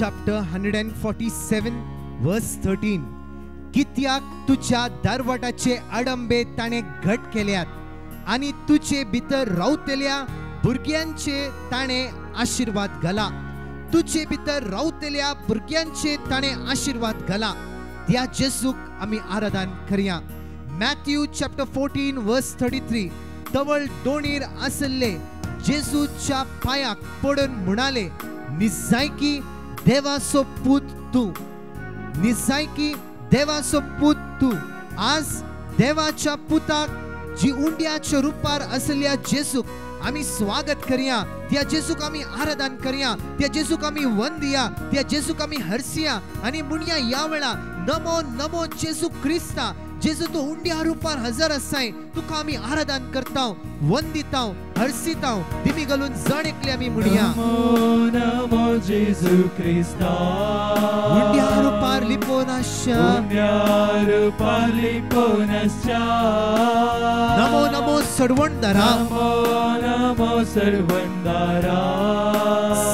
chapter 147 verse 13. कित्याक तुझ्या दरवटाचे आडंबे ताणे घट केल्यात आणि तुझे भितर रावतेल्या भुरग्यांचे ताणे आशीर्वाद घाला. तुझे भितर रावतेल्या भुरग्यांचे ताणे आशीर्वाद घाला. त्या जेसूक आम्ही आराधन करूया. Matthew chapter 14 verse 33. तवळ दोणीर आसले जेसूच्या पायाक पडून म्हणाले, निजायकी देवाचो पूत तू, निजायकी देवाचो पूत तू. आज देवाच्या पुताक जी उंड्याच्या रूपार असलेल्या जेसूक आम्ही स्वागत करूया. त्या जेसूक आम्ही आराधन करूया. त्या जेसूक आम्ही वंदिया. त्या जेसूक आम्ही हरसिया आणि म्हणूया या वेळा नमो नमो जेसू ख्रिस्ता. जेसू तो उंड्या रूपार हजर असाय तुका आम्ही आराधन करताव, वंदिताव, हरसिताव. दिमी घालून जण एकले आम्ही म्हणूया नमो नमो जेसू ख्रिस्ता. उंड्या रूपार लिपोनाश्या, उंड्या रूपार लिपोनाश्या. नमो नमो सडवणदारा, नमो नमो सर्वंदारा.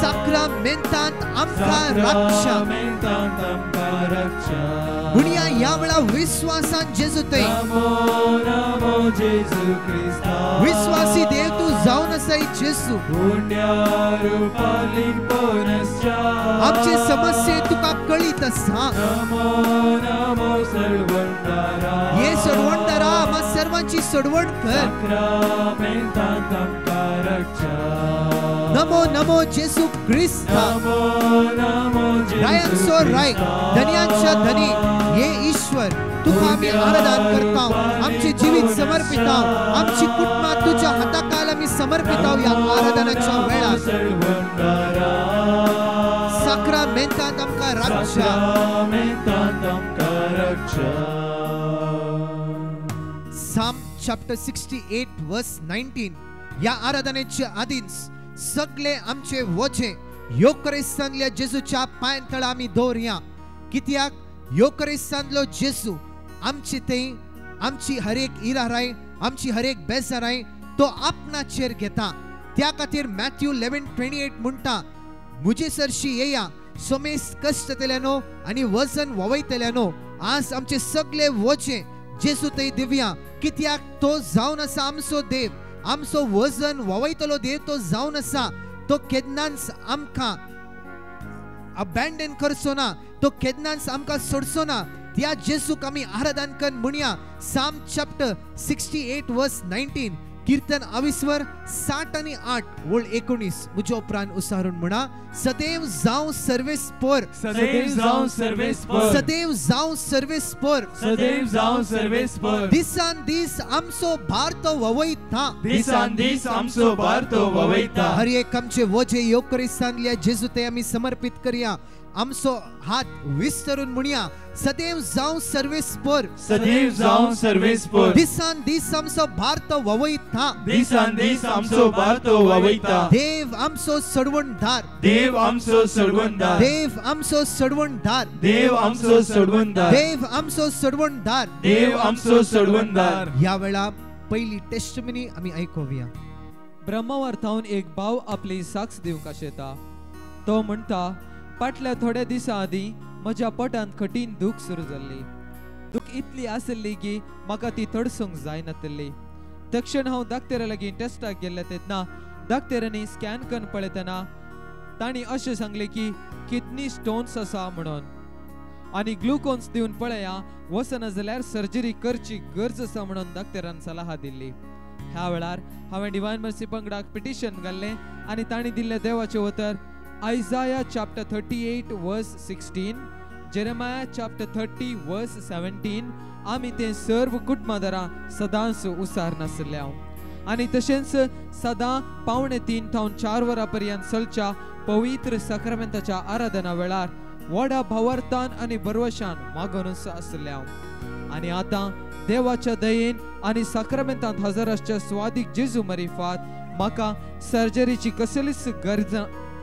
साक्रामेंतांत आमका रक्षा, साक्रामेंतांत आमका रक्षा. म्हणूया या वेळा विश्वासान जेजू ते नमो नमो जेसू ख्रिस्ता. विश्वासी देव तू जाऊन असाय जेसू. उंड्या रूपार लिपोनाश्या. आमचे समस्ये तुका कळीत असा. नमो नमो सर्वंदारा. ये सडवणदारा आम्हा सर्वांची सडवण कर. साक्रामेंतांत आमका रक्षा. नमो नमो जेसू ख्रिस्ता. नमो नमो रायांचो राय, धन्यांच्या धनी ये ईश्वर तुका आम्ही आराधन करताव. आमचे जीवित समर्पिताव. आमची कुटुंबा तुझ्या हाताखाल आम्ही समर्पिताव या आराधनाच्या वेळात. साक्रामेंतांत आमका रक्षा. Psalm chapter 68 verse 19. या आराधनेच्या आधीच सगळे आमचे वचे योकरिस्तानल्या जेसूच्या पायांतळा आम्ही दवरया. कित्याक योकरिस्तानलो जेसू आमची ते आमची हरेक इराराय, आमची हरेक बेजाराय तो आपणाचेर घेता. त्या खातीर मॅथ्यू 11:28 म्हणटा, मुजे सरशी येया सोमेस कष्ट तेल्यानो आणि वजन ववयतेल्यानो. आज आमचे सगळे वचे जेसू ते दिव्या. कित्याक तो जावन आसा आमचो देव. आमचो वजन ववयतलो देव तो जावन आसा. तो केन्नाच आमकां अबॅन्डन करचो ना. तो केन्नाच आमकां सोडचो ना. त्या जेसूक आमी आराधन कर म्हणया. Psalm chapter 68 verse 19. कीर्तन 22 7 आणि 8 ओळ 19 मुजो प्राण उसारून म्हणा. सदैव जाऊ सर्वेस पर, सदैव जाऊ सर्वेस पर, सदैव जाऊ सर्वेस पर, सदैव जाऊ सर्वेस पर. दिसान दीस आमचो भार तो ववयता, दिसान दीस आमचो भार तो ववयता. हर एक आमचे वजे योकरिस्तानल्या जेजू ते आम्ही समर्पित करूया. आमचो हात विस्तरून म्हणया. सदैव जाऊ सर्वेस पर, सदैव जाऊ सर्वेस पर. दिसान दीस आमचो भार तो ववयता, दिसान दीस आमचो भार तो ववयता. देव आमचो सडवणदार, देव आमचो सडवणदार, देव आमचो सडवणदार, देव आमचो सडवणदार, देव आमचो सडवणदार, देव आमचो सडवणदार. या वेळा पहिली टेस्टमनी आम्ही ऐकूया. ब्रह्मवार्थावन एक भाव आपली साक्ष दिवंक आशेता. तो म्हणटा, फाटल्या थोड्या दिसा आदी म्हज्या पोटांत कठीण दूख सुरू जाल्ली. दूख इतली आसली की म्हाका ती तडसूंक जायनासली. तक्षण हांव दाक्तेरा लागीं टेस्टाक गेल्ले तेन्ना दाक्तेरांनी स्कॅन करून पळयतना तांणी अशें सांगलें की किडनी स्टोन्स आसा म्हणून आनी ग्लुकोन्स दिवन पळया, वचना जाल्यार सर्जरी करची गरज आसा म्हणून दाक्तेरान सलाह दिल्ली. ह्या वेळार हांवें डिवायन मर्सी पंगडाक पिटिशन घाल्लें आनी तांणी दिल्लें देवाचें उतर Isaiah chapter 38 verse 16, Jeremiah chapter 30 verse 17. आमी ते सर्व कुटुंबादारां सदांच उसार नासल्या आनी तशेंच सदां 3:15 थावन 4 वरां पर्यंत चलच्या पवित्र साक्रामेंताच्या आराधना वेळार व्हडा भावार्थान आनी बरवशान मागूनच आसल्या. आनी आतां देवाच्या दयेन आनी साक्रामेंतांत हजर आसच्या स्वादीक जेजू मरिफात म्हाका सर्जरीची कसलीच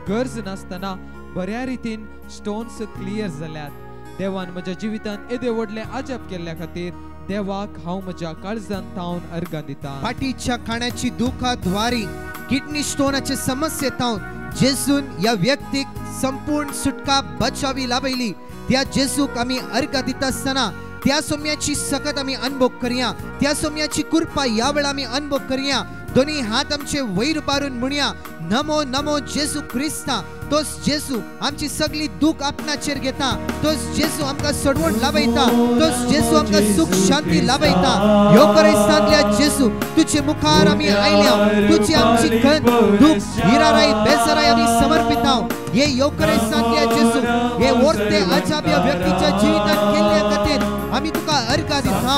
गरज नासतना बऱ्या रितीन स्टोन्स क्लियर जाल्यात. देवान म्हज्या जिवितांत येदे व्हडले अजब केल्ल्या खातीर देवाक हांव म्हज्या काळजांत तावन अर्गां दिता. पाठीच्या खाण्याची दुखा द्वारी किडनी स्टोनाचे समस्ये तावन जेसून ह्या व्यक्तीक संपूर्ण सुटका बचावी लाभयली त्या जेसूक आमी अर्घ दिता आसतना त्या सोम्याची सकत आमी अनुभव करूया त्या सोम्याची कृपा ह्या वेळा आमी अनुभव करूया दोन्ही हात आमचे वयर पारून म्हणया नमो नमो जेसू क्रिस्ता तोच जेसू आमची सगळी दुख आपणाचेर घेता तोच जेसू आमकां सोडवण लाभयता तोच जेसू आमकां सुख शांती लाभयता योकरेस्तांतल्या जेसू तुजे मुखार आमी आयल्या तुजी आमची गंध दुख हिराराई बेजाराई आमी समर्पित आहोत हे योकरेस्तांतल्या जेसू हे वर्ते अजाब्य व्यक्तीच्या जिवितांत केल्ल्या खातीर आमी तुका अर्घ दिता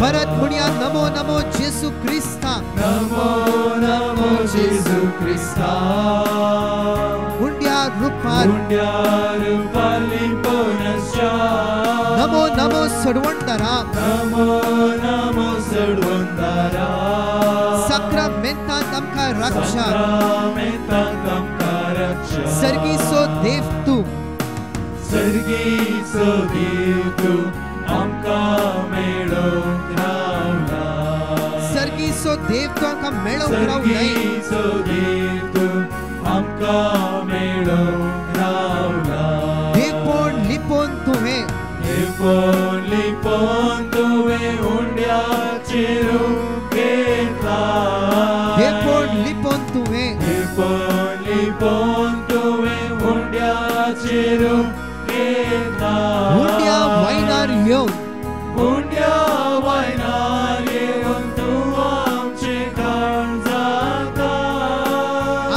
परत म्हणया नमो नमो जेसू क्रिस्ता नमो नमो जेसू क्रिस्ता हुंड्या रूपार लिपोनश्या नमो नमो सडवणदारा नमो नमो सडवणदारा साक्रामेंतांत आमकां रक्षा साक्रामेंतांत आमकां रक्षा सर्गीचो देव तूं सर्गीचो देव तूं आमकां मेळोवंक रावला सर्गीचो देव तूं आमकां मेळोवंक रावला सर्गीचो देव तूं आमकां मेळोवंक रावला लिपोन लिपोन तुवें लिपोन लिपोन तुवें हुंड्याचेर घेतला लिपोन लिपोन तुवें लिपोन लिपोन तुवें हुंड्याचेर घेतला हुंड्या वायनार येवन हुंड्या वायनार येवन तूं आमचें काळजाता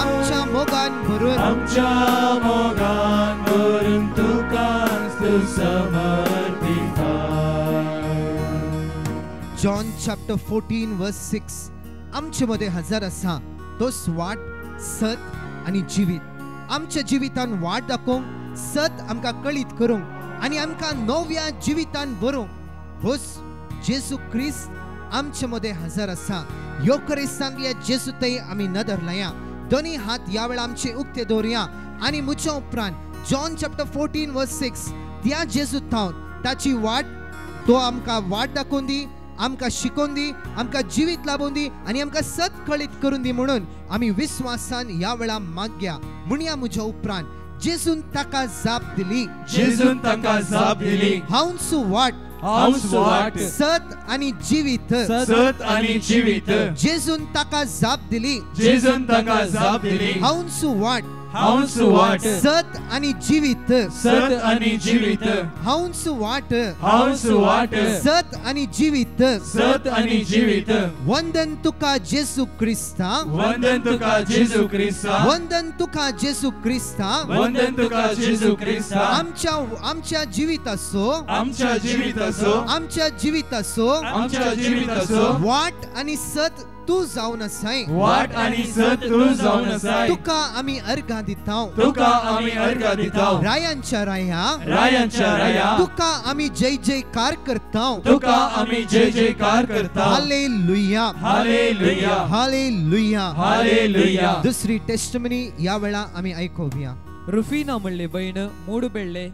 आमच्या मोगान भरून आमच्या मोगान भरून तुकाच तूं समर्पिता जॉन चॅप्टर 14 वर्स 6 आमचे मध्ये हजर आसा तो स्वाट सत आणि जीवित आमच्या जिवितान वाट दाखोवंक सत आमकां कळीत करूंक आणि आमकां नव्या जिवितान भरूंक होस जेसू क्रिस्त आमचे मध्ये हजर आसा योकरेस्तांतल्या जेसू थंय आमी नदर लाया दोन्ही हात ह्या वेळा आमचे उक्ते दवरया आणि मुच्या उपरांत जॉन चॅप्टर 14 वर्स 6 त्या जेसू थावन ताची वाट तो आमकां वाट दाखोवन दी आमकां शिकोवन दी आमकां जिवीत लाभोवन दी आणि आमकां सत कळीत करून दी म्हणून आमी विश्वासान ह्या वेळा मागया म्हणया मुच्या उपरांत जेसून ताका जाप दिली जेसून ताका जाप दिली हांव सुवाट हांव सुवाट सत आणि जीवित सत आणि जीवित जेसून ताका जाप दिली जेसून ताका जाप दिली हांव सुवाट हांव सुवाट सत आणि जीवित सत आणि जीवित हांव सुवाट हांव सुवाट सत आणि जीवित सत आणि जीवित वंदन तुका जेसू क्रिस्ता वंदन तुका जेसू क्रिस्ता वंदन तुका जेसू क्रिस्ता वंदन तुका जेसू क्रिस्ता आमच्या जिविताचो आमच्या जिविताचो आमच्या जिविताचो आमच्या जिविताचो वाट आणि सत तू जावन आसाय वाट आणि सत तू जावन आसाय तुका आमी अर्घ दिताव तुका आमी अर्घ दिताव रायांच्या राया रायांच्या राया तुका आमी जय जयकार करताव तुका आमी जय जयकार करताव हालेलुया हालेलुया हालेलुया हालेलुया दुसरी टेस्टमनी या वेळा आमी ऐकूया रुफीना म्हणले बहीण मूड बेळ्ळे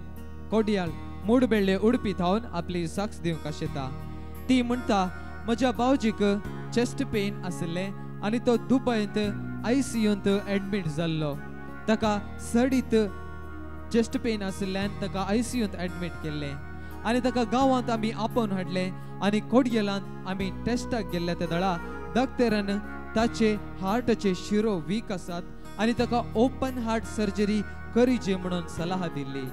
कोडियाल मूड बेळ्ळे उडपी थावन आपली साक्ष दिवंक आशेता ती म्हणटा म्हज्या भावजीक चेस्ट पेन आसले आणि तो दुबयंत ICUंत ऍडमिट जाल्लो ताका सडीत चेस्ट पेन आसल्यान ताका ICUंत ऍडमिट केल्ले आणि ताका गांवांत आमी आपोवन हाडले आणि कोडगेलांत आमी टेस्टाक गेल्ले त्या दळा डॉक्टरान ताचे हार्टचे शिरो वीक आसात आणि ताका ओपन हार्ट सर्जरी करीचे म्हणून सल्ला दिल्ली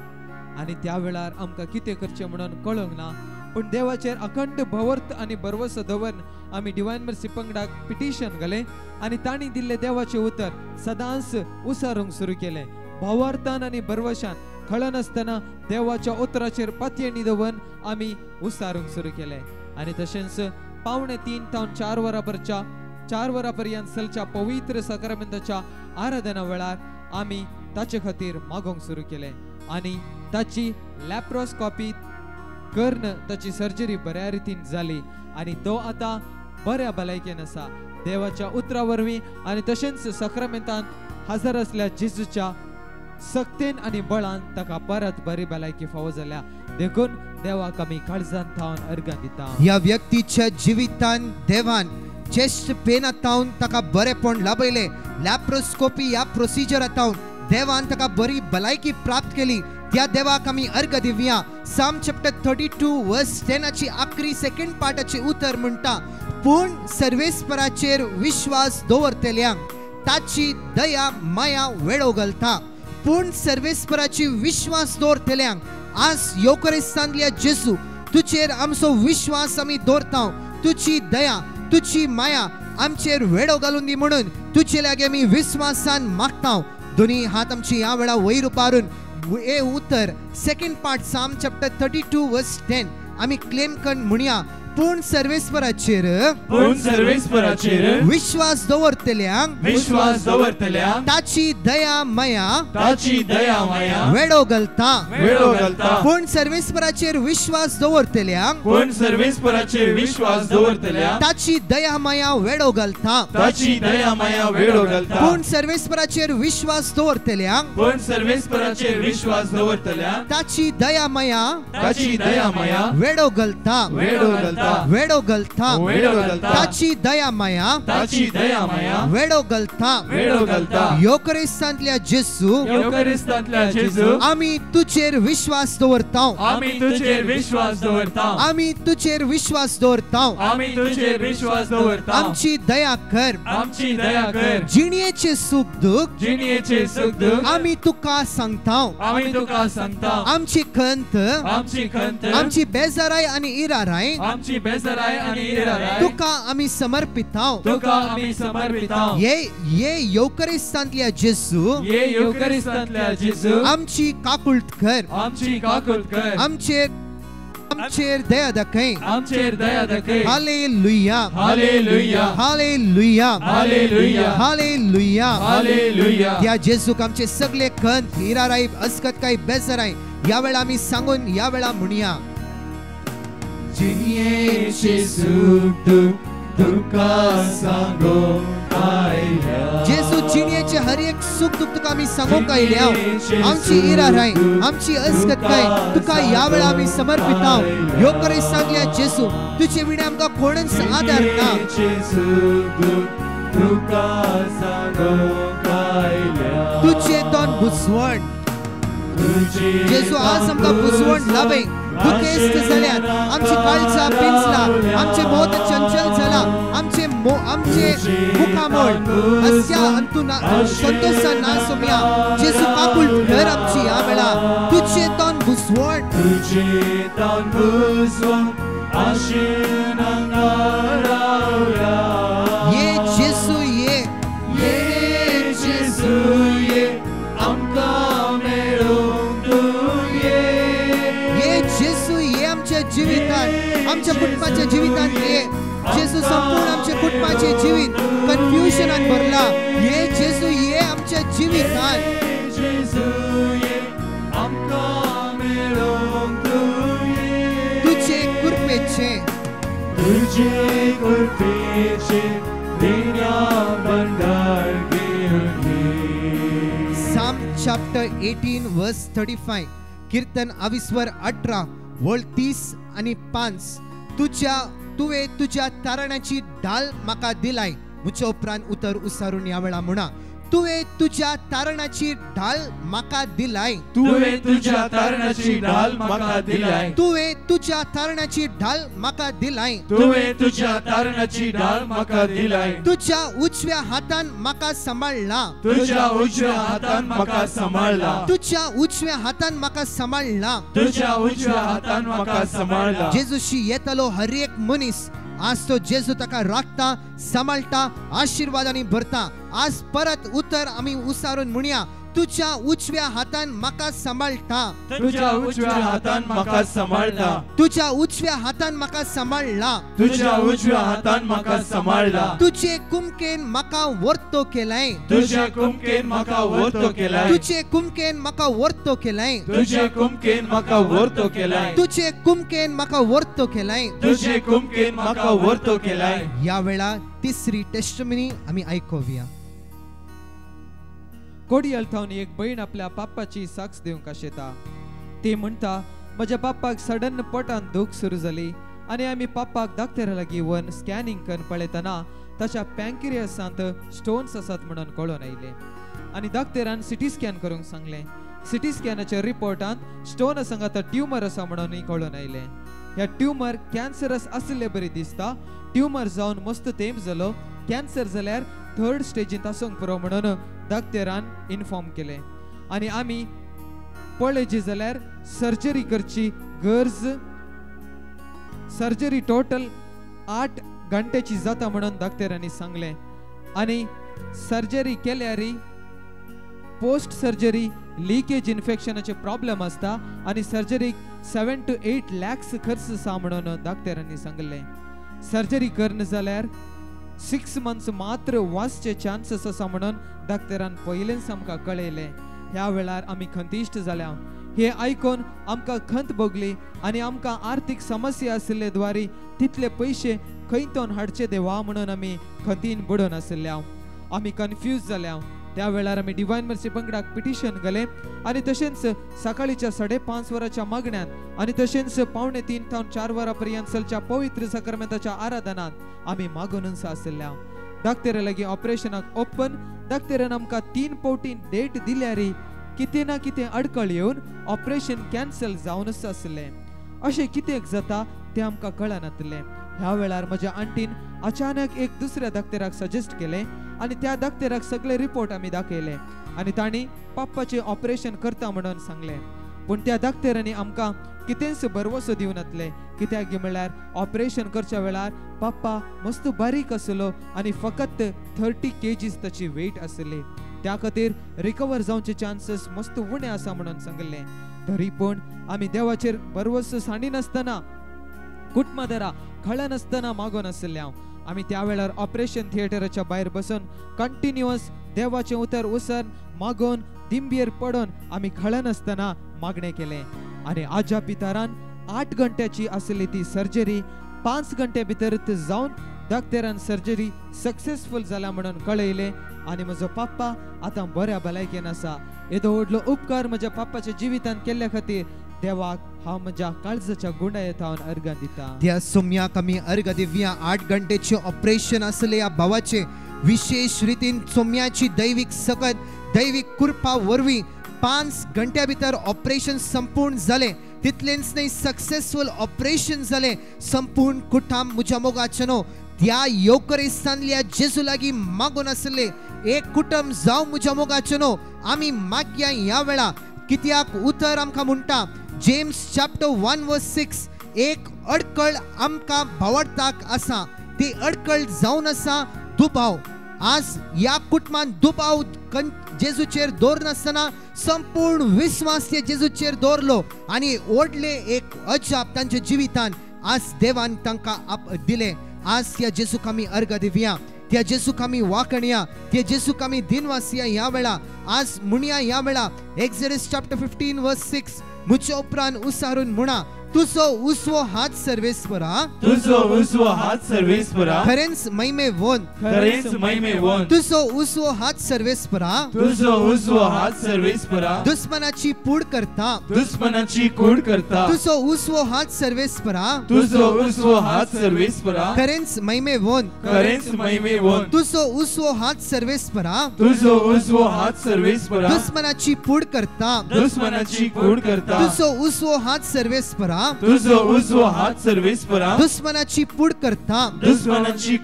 आणि त्या वेळार आमकां कितें करचें म्हणून कळोंक ना पण देवाचेर अखंड भवर्त आणि भरवसो दवरून आमी डिवाइन मर्सी पंगडाक पिटिशन घाले आणि ताणी दिल्ले देवाचे उतर सदांच उसारूंक सुरू केले भावार्थान आणि भरवशान खळनासतना देवाच्या उतराचेर पातयेणी दवरून आमी उसारूंक सुरू केले आणि तशेंच 3:30 तावन 4 वरांपर्यंतच्या 4 वरांपर्यंत चलच्या पवित्र साक्रामेंताच्या आराधना वेळार आमी ताचे खातीर मागोंक सुरू केले आणि ताची लॅप्रोस्कोपी कर्ण ताची सर्जरी बऱ्या रितीन जाली आणि तो आता बऱ्या भलायकेन आसा देवाच्या उतरा वरवीं आणि तशेंच साक्रामेंतांत हजर असल्या जेजूच्या सक्तेन आणि बळान ताका परत बरी भलायकी फावो जाल्या देखून देवाक आमी काळजान थावन अर्घ दिता या व्यक्तीच्या जिवितान देवान चेस्ट पेन आतावन ताका बरेपण लाभयले लॅप्रोस्कोपी ह्या प्रोसिजर आतावन देवान ताका बरी भलायकी प्राप्त केली त्या देवाक आमी अर्घ दिवया साम चॅप्टर 32 वर्स 10 ची आखरी सेकंड पार्टाचे उतर म्हणटा पूण सर्वेस्पराचेर विश्वास दवरतल्यांक ताची दया माया वेळो घालता पूण सर्वेस्पराची विश्वास दवरतल्यांक आज योकरिस्तांतल्या जेजू तुचेर आमचो विश्वास आमी दवरता तुची दया तुची माया आमचेर वेळो घालून दी म्हणून तुचे लागी आमी विश्वासान मागता दोन्ही हात आमची ह्या वेळा वयर उबारून हे उतर सेकंड पार्ट साम चॅप्टर 32 वर्स 10 आमी क्लेम करून म्हणया पूण सर्वेस्पराचेर विश्वास दवरतल्यांक ताची दया माया वेळो घालता पूण सर्वेस्पराचेर विश्वास दवरतल्यांक ताची दया माया वेळो घालता पूण सर्वेस्पराचेर विश्वास दवरतल्यांक ताची दया माया वेळो घालता वेळो घालता ताची दया माया वेळो घालता योकरिस्तांतल्या जेजू आमी तुचेर विश्वास दवरता आमी तुचेर विश्वास दवरता आमची दया कर जिणयेचे सुख दुख आमी तुका सांगता आमची खंत आमची बेजाराय आनी इराराय तुका आमी समर्पिता ये योकरिस्तांतल्या जेजू आमची काकुळट कर आमचेर दया दाखय हालेलुया हालेलुया हालेलुया त्या जेजूक आमचे सगळे खंत इराराय अस्कतकाय बेजाराय या वेळा आमी सांगून या वेळा म्हणया जिणयेचे सुख दुख तुका सांगो आयल्या जेजू जिणयेचे हर एक सुख दुख तुका आमी सांगोंक आयल्या आमची इराराय आमची अस्कतकाय तुका या वेळा आमी समर्पिता योकरिस्तांतल्या जेजू तुजे विणे आमकां कोणच आदार ना तुजे तोंड बुसवण जेजू आज आमकां बुसवण लाभय दुखेस्त जाल्यात आमची काळजा पिंजला आमचे मोत चंचल जाला आमचे मुखामोळ हस्या अंतुना संतोषा ना सोम्या जेजू काकुळ कर आमची या वेळा तुझे तोंड बुसवण ये जेजू ये आमकां मेळूंक जेजू ये आमच्या जीवितांत आमच्या कुटुंबाच्या जीवितांत ये जेजू संपूर्ण आमच्या कुटुंबाचे जीवित कन्फ्युजनान भरला ये जेजू ये आमच्या जीवितांत तुझे कृपेचे Psalm chapter 18 verse 35 कीर्तन 18 वळ 30 आणि 5 तुवे तुझ्या तारणाची ढाल म्हाका दिलाय मुचे उपरांत उतर उसारून या वेळा म्हणा तुवे तुझ्या तारणाची ढाल म्हाका दिलाय तुवे तुझ्या तारणाची ढाल म्हाका दिलाय तुवे तुझ्या तारणाची ढाल म्हाका दिलाय तुवे तुझ्या तारणाची ढाल म्हाका दिलाय तुझ्या उजव्या हातान म्हाका सांभाळला तुझ्या उजव्या हातान म्हाका सांभाळला तुझ्या उजव्या हातान म्हाका सांभाळला तुझ्या उजव्या हातान म्हाका सांभाळला जेजूशी येतलो हर एक मनीस आज तो जेजू ताका राखता सांभाळता आशीर्वादांनी भरता आज परत उतर आम्ही उसारून म्हणया तुझ्या उजव्या हातान म्हाका सांभाळता तुझ्या उजव्या हातान म्हाका सांभाळता तुझ्या उजव्या हातान म्हाका सांभाळला तुझ्या उजव्या हातान म्हाका सांभाळला तुझे कुमकेन म्हाका वर्तो केलाय तुझ्या कुमकेन म्हाका वर्तो केलाय तुझे कुमकेन म्हाका वर्तो केलाय तुझे कुमकेन म्हाका वर्तो केलाय तुझे कुमकेन म्हाका वर्तो केलाय तुझे कुमकेन म्हाका वर्तो केलाय या वेळा तिसरी टेस्टमनी आम्ही ऐकूया कोडियल थावन एक बहीण आपल्या पापाची साक्ष दिवंक आशेता ती म्हणटा म्हज्या पापाक सडन पोटान दूख सुरू जाली आणि आम्ही पापाक डाक्टरा लागीं वन स्कॅनिंग करून पळयतना ताच्या पॅन्क्रियासांत स्टोन्स आसात म्हणून कळून आयले आणि डॉक्टरान सिटी स्कॅन करूंक सांगले सिटी स्कॅनाच्या रिपोर्टांत स्टोन संगत ट्यूमर आसा म्हणून कळून आयले ह्या ट्यूमर कॅन्सरस आसले बरी दिसता ट्यूमर जावन मस्त तेंप जालो कॅन्सर जाल्यार 3rd स्टेजींत आसूंक पुरो म्हणून डॉक्टरान इन्फॉर्म केले आणि आमी पळयची जाल्यार सर्जरी करची गरज सर्जरी टोटल 8 घंटेची जाता म्हणून डॉक्टरांनी सांगले आणि सर्जरी केल्यार पोस्ट सर्जरी लीकेज इन्फेक्शनाचे प्रॉब्लेम असता आणि सर्जरीक 7 to 8 lakhs खर्च आसा म्हणून डॉक्टरांनी सांगले सर्जरी कर्ण जाल्यार 6 months मात्र वाचचे चान्सेस आसा म्हणून डॉक्टरान पयलेच आमकां कळयले ह्या वेळार आमी खंतिश्ट जाल्या हे आयकून आमकां खंत भोगली आणि आमकां आर्थिक समस्या आशिल्ले द्वारे तितले पैसे खंयतून हाडचे देवा म्हणून आमी खंतीन बुडून आशिल्ल्या आमी कन्फ्यूज जाल्या त्या वेळार आमी डिवाइन मर्सी पंगडाक पिटिशन गेले आणि तशेंच सकाळीच्या 5:30 वरांच्या मागण्यात आणि तशेंच 2:45 ते 4 वरांपर्यंत चलच्या पवित्र सक्रामेंताच्या आराधनात आमी मागूनच आशिल्ल्या डॉक्टर लागीं ऑपरेशनाक ओपन डॉक्टरान आमकां 3 फावटी डेट दिल्यारी कितें ना कितें अडकळ येवन ऑपरेशन कॅन्सल जावनच आसले अशें कित्याक जाता तें आमकां कळनातलें ह्या वेळार म्हज्या आंटीन अचानक एक दुसऱ्या डॉक्टराक सजेस्ट केले आणि त्या डॉक्टराक सगळे रिपोर्ट आमी दाखयले आणि तांणी पप्पाचे ऑपरेशन करता म्हणून सांगले पण त्या डॉक्टरांनी आमकां कितेंच भरवसो दिवनातले कित्याक म्हळ्यार ऑपरेशन करच्या वेळार पप्पा मस्त बारीक आसलो आणि फकत 30 kgs ताची वेट आसली त्या खातीर रिकवर जावचे चान्सेस मस्त उणे आसा म्हणून सांगले तरी पण आमी देवाचेर भरवसो साणीनासतना कुटमादरा खळ नासतना मागून आसल्या आमी त्या वेळार ऑपरेशन थिएटराच्या भायर बसून कंटिन्युअस देवाचे उतर उसर मागून दिंबेर पडून आमी खळ नासतना मागणे केले आणि आज्या पितारान 8 घंट्याची आसली ती सर्जरी 5 घंटे भितरच जावन डॉक्टरान सर्जरी सक्सेसफुल जाला म्हणून कळयले आणि म्हजो पप्पा आता बऱ्या भलायकेन आसा येदो व्हडलो उपकार म्हज्या पप्पाच्या जिवितान केल्ल्या खातीर देवाक हांव म्हज्या काळजाच्या गुंडायेतावन अर्घ दिता त्या सोम्याक आमी अर्घ दिवया 8 घंटेचे ऑपरेशन आसले या भावाचे विशेष रितीन सोम्याची दैविक सकत दैविक कृपा वरवी 5 घंट्या भितर ऑपरेशन संपूर्ण जाले तितलेंच नाही सक्सेसफुल ऑपरेशन जाले संपूर्ण कुटुंब मुझ्या मोगाचनो त्या योकरेस्तानल्या जेजू लागी मागून आसले एक कुटुंब जाव मुझ्या मोगाचनो आमी मागया या वेळा कित्याक उतर आमकां म्हणटा जेम्स चॅप्टर 1:6 एक अडकळ आमकां भावडताक आसा ती अडकळ जावन आसा दुबाव आज या कुटुंबान दुबाव जेजूचेर दवर नासतना संपूर्ण विश्वास त्या जेजूचेर दवरलो आणि ओडले एक अजाप तांच्या जिवितान आज देवान तांकां दिले आज त्या जेजूक आमी अर्घ दिवया त्या जेजूक आमी वाकणया त्या जेजूक आमी दिनवासिया या वेळा आज म्हणया या वेळा एक्झोडस चॅप्टर 15:6 मुझे उपरांत उसारून म्हणा तुझो उसवो हात सर्वेस्परा तुझो उसवो हात सर्वेस्परा खरेंच महिमे वोन तुझो उसवो हात सर्वेस्परा तुझो उसवो हात सर्वेस्परा दुश्मनाची पूड करता तुझो उसवो हात सर्वेस्परा तुझो उसवो हात सर्वेस्परा खरेंच महिमे वोन तुझो उसवो हात सर्वेस्परा दुश्मनाची पूड करता तुझो उसवो हात सर्वेस्परा दुश्मनाची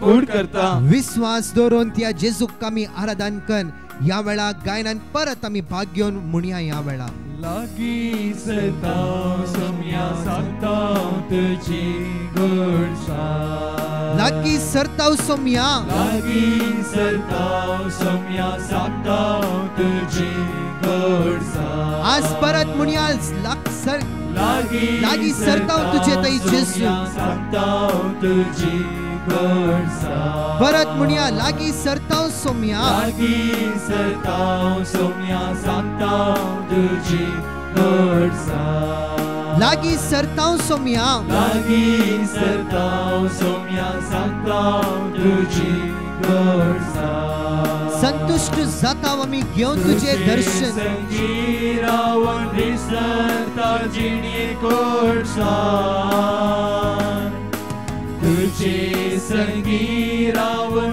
पूड करता विश्वास दवरून त्या जेजूक आमी आराधन कन या वेळा गायनान परत आमी भाग घेवन म्हणया या वेळा लागी सरताव सोम्या सांगताव तुजी गोडसाण लागी सरताव सोम्या सांगताव तुजी गोडसाण आज परत म्हणया लागी सरताव तुझे तई जेजू परत म्हणया लागी सरताव सोम्या लागी सरताव सोम्या संतुष्ट जाताव आमी घेवन तुझे दर्शन तुझे संगी रावण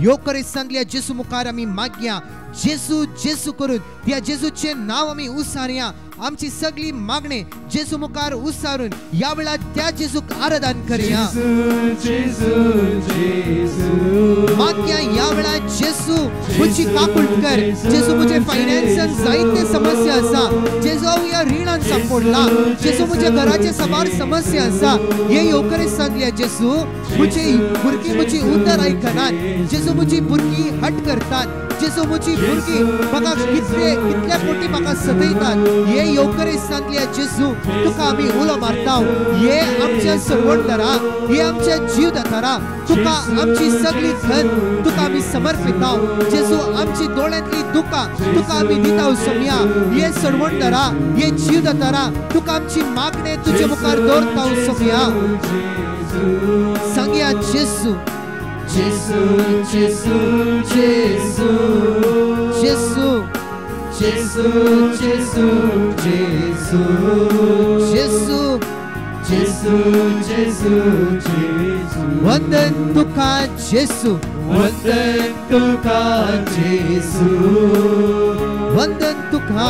ह्यो करे सांगल्या जेसू मुखार आमी मागया जेसू जेसू करून त्या जेसूचे नाव आमी उसारया आमची सगळी मागणे जेसू मुखार उसारून या वेळा त्या जेसूक आराधन करया मागया या वेळा जेसू मुझी काकुळट कर जेसू मुझे फायनान्सान जायते समस्या आसा जेसू हांव या रिणान सांपडला जेसू मुझे घराचे सबार समस्या आसा हे येवकरे सांगल्या जेसू मुझे भुरगी मुझी उतर आयकनात जेसू मुझी भुरगी हट करतात जेसू मुझी भुरगी म्हाका कितल्या पोटी म्हाका सतयतात हे येवकरे सांगल्या जेसू तुका आमी उलो मारता हे आमच्या सरवंतरा हे आमच्या जीवदातारा तुका आमची सगळी धन तुका आमी समर्पिता जेसू आमची दोळ्यांतली दुखा तुका आमी दिता समया हे सरवंतरा हे जीवदातारा तुका आमची मागणे तुजे मुखार दवरता समया सांगया जेसू जेसू जेसू जेसू जेसू जेसू जेसू जेसू जेसू जेसू जेसू जेसू वंदन तुका जेसू वंदन तुका जेसू वंदन तुका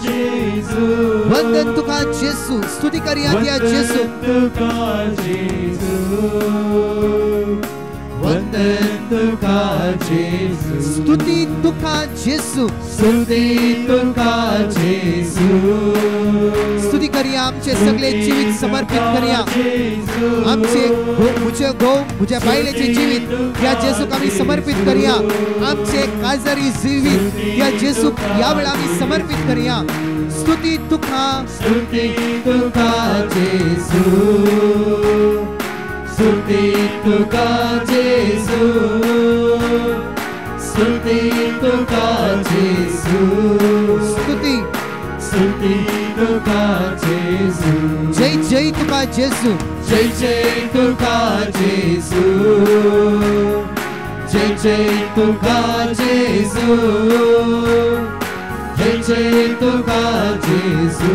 जेसू वंदन तुका जेसू स्तुति करिया त्या जेसू तुका जेसू वंदन तुका जेसू स्तुति तुका जेसू स्तुति तुका जेसू स्तुति करिया आमचे सगळे जीवित समर्पित करिया आमचे मुझे बायलेचे जीवित या जेसूक आमी समर्पित करिया आमचे काजारी जीवित या जेसूक या वेळा आमी समर्पित करिया स्तुति तुका जेसू स्तुति तुका जेसू स्तुति तुका जेसू स्तुति स्तुति तुका जेसू जय जय तुका जेसू जय जय तुका जेसू जय जय तुका जेसू जय जय तुका जेसू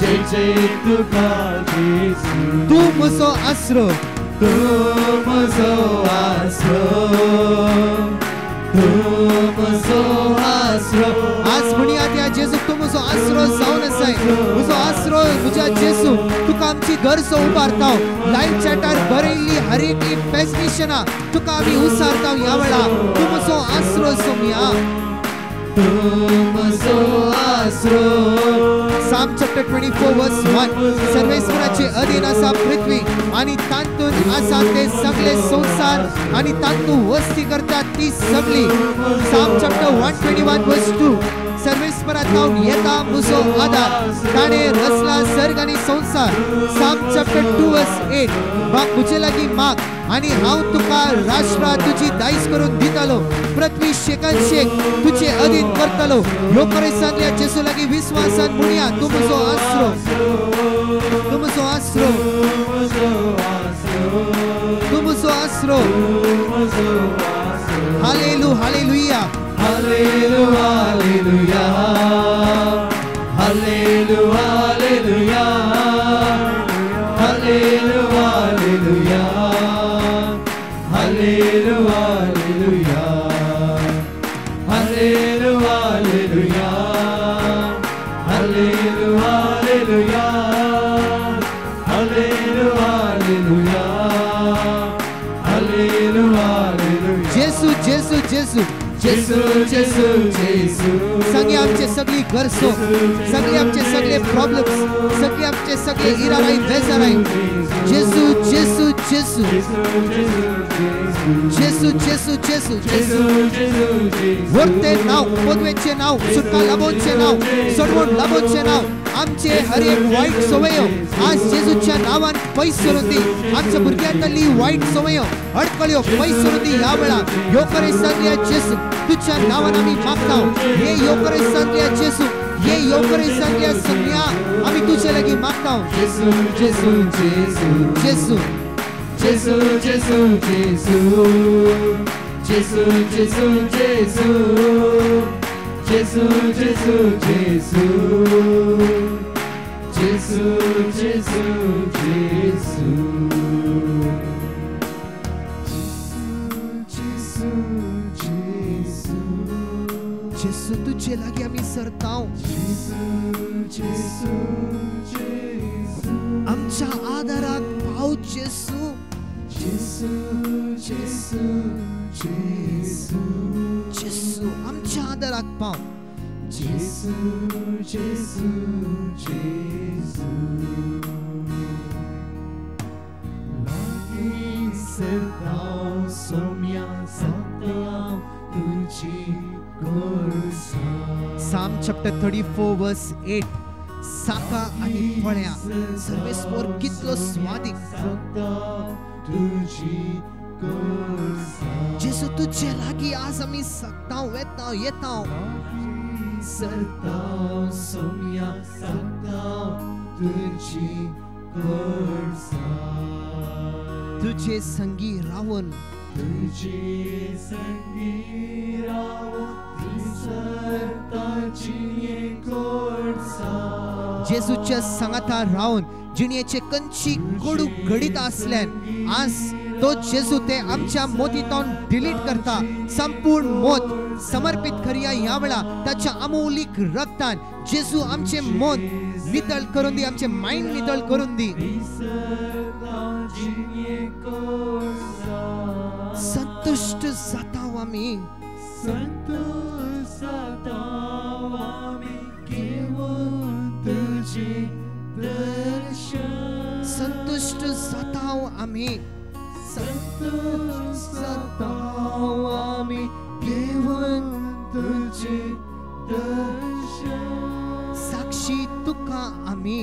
जय जय तुका जेसू तू म्हजो आसरो तू म्हजो आसरो तू म्हजो आसरो आज म्हणया त्या जेसू तू म्हजो आसरो जावन आसाय म्हजो आसरो तुज्या जेसू तुका आमची गरजो उबारता लायव्ह चॅटार बरयल्ली हर एक पेस्टिशना तुका आमी उसारता ह्या वेळा तू म्हजो आसरो सोमया तू म्हजो आसरो Psalm chapter 24 verse 1 सर्वेश्वराचे अधीन आसा पृथ्वी आणि तांतून आसा ते सगळे संसार आणि तांतून वस्ती करतात ती सगळी Psalm chapter 121 verse 2 सर्वेश्वरांत येता म्हजो आदार ताणे रचला सर्ग आणि संसार Psalm chapter 2 verse 8 माग मुझे लागीं माग आणि हांव तुका राष्ट्रा तुजी दायज करून दितलो पृथ्वी शेकन शेक तुझे अधीन करतलो ह्यो करे सांगल्या जेसू लागीं विश्वासान म्हणया तू म्हजो आसरो तू म्हजो आसरो तू म्हजो आसरो hallelujah hallelujah hallelujah hallelujah hallelujah hallelujah hallelujah hallelujah hallelujah hallelujah hallelujah hallelujah hallelujah जेसू जेसू जेसू जेसू जेसू जेसू सगळे आमचे सगळी गरजो सगळे आमचे सगळे प्रॉब्लेम्स सगळे आमचे सगळे इराराई बेजाराई जेसू जेसू जेसू जेसू जेसू जेसू जेसू वर्ते नाव पदवेचे नाव सुटका लाभोचे नाव सोडवण लाभोचे नाव आमचे हर एक वाईट सवयो आज जेजूच्या नावान पयस करून दी आमच्या भुरग्यांतली वाईट सवयो अडकळ्यो पयस करून दी ह्या वेळा ह्यो करे सांगल्या जेसू तुझ्या नावान आमी मागता हे ह्यो करे सांगल्या जेसू हे ह्यो करे सांगल्या सगळ्या आमी तुझे लागीं मागता जेसू जेसू जेसू जेसू जेसू जेसू जेसू जेसू जेसू जेसू जेसू जेसू जेसू जेसू जेसू जेसू जेसू तुझे लागी आम्ही सरताव आमच्या आदाराक पाव जेसू जेसू आमच्या आदाराक पाव Psalm chapter 34 verse 8 साका आणि फळ्या सर्वेस्वर कितलो स्वादिक जेसू तुझे लागी आज आम्ही सकताव वेताव येताव सरताव सोम्या सकताव तुझी तुझे संगी रावण जेजूच्या संगाता रावून जिणेचे कंची कडू गडीत असल्यान आज तो जेजू ते आमच्या मोतीतून डिलीट करता संपूर्ण मोत समर्पित करूया या वेळा त्याच्या अमौलिक रक्तान जेजू आमचे मोत नितळ करून दी आमचे माइंड नितळ करून दी संतुष्ट जाताव आम्ही संतुष्ट जाताव आम्ही घेऊन तुझे साक्षी तुका आम्ही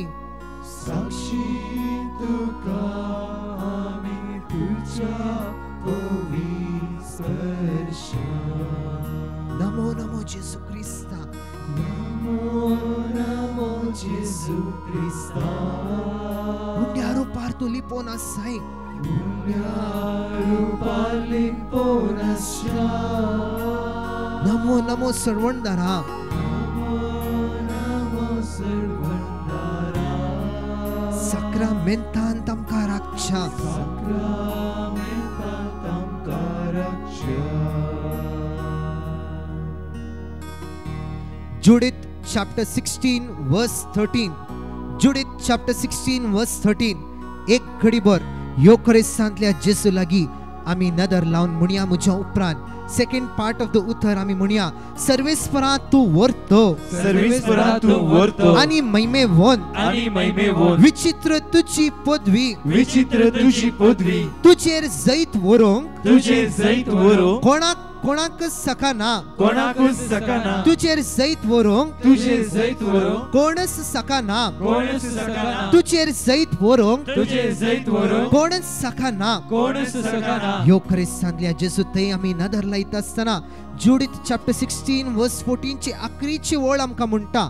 तुझ्या नमो नमो जेसू ख्रिस्ता नमो जेसू ख्रिस्ता उन्यारो पार्तो लिपोना Sai Namo Namo सर्वंदारा Sacramentan tam karaksha Judith chapter 16 verse 13 Judith chapter 16 verse 13 एक घडीभर यो खरेसांतल्या जेसू लागी आम्ही नदर लावून म्हणया मुझ्या उपरांत सेकंड पार्ट ऑफ द उतर आम्ही म्हणया सर्वेस्परा तू वर्तो आणि महिमे वोन विचित्र तुझी पदवी तुझेर जैत वरोंक कोणाक सकाना तुझेर जैत वरोंक कोणस सकाना तुझेर जैत वरोंक कोणस सकाना यो खरेसांतल्या जेसू ते आम्ही नदर लायत असताना जुडिथ चॅप्टर 16 वर्स 14 ची आखरीची ओळ आमका म्हणटा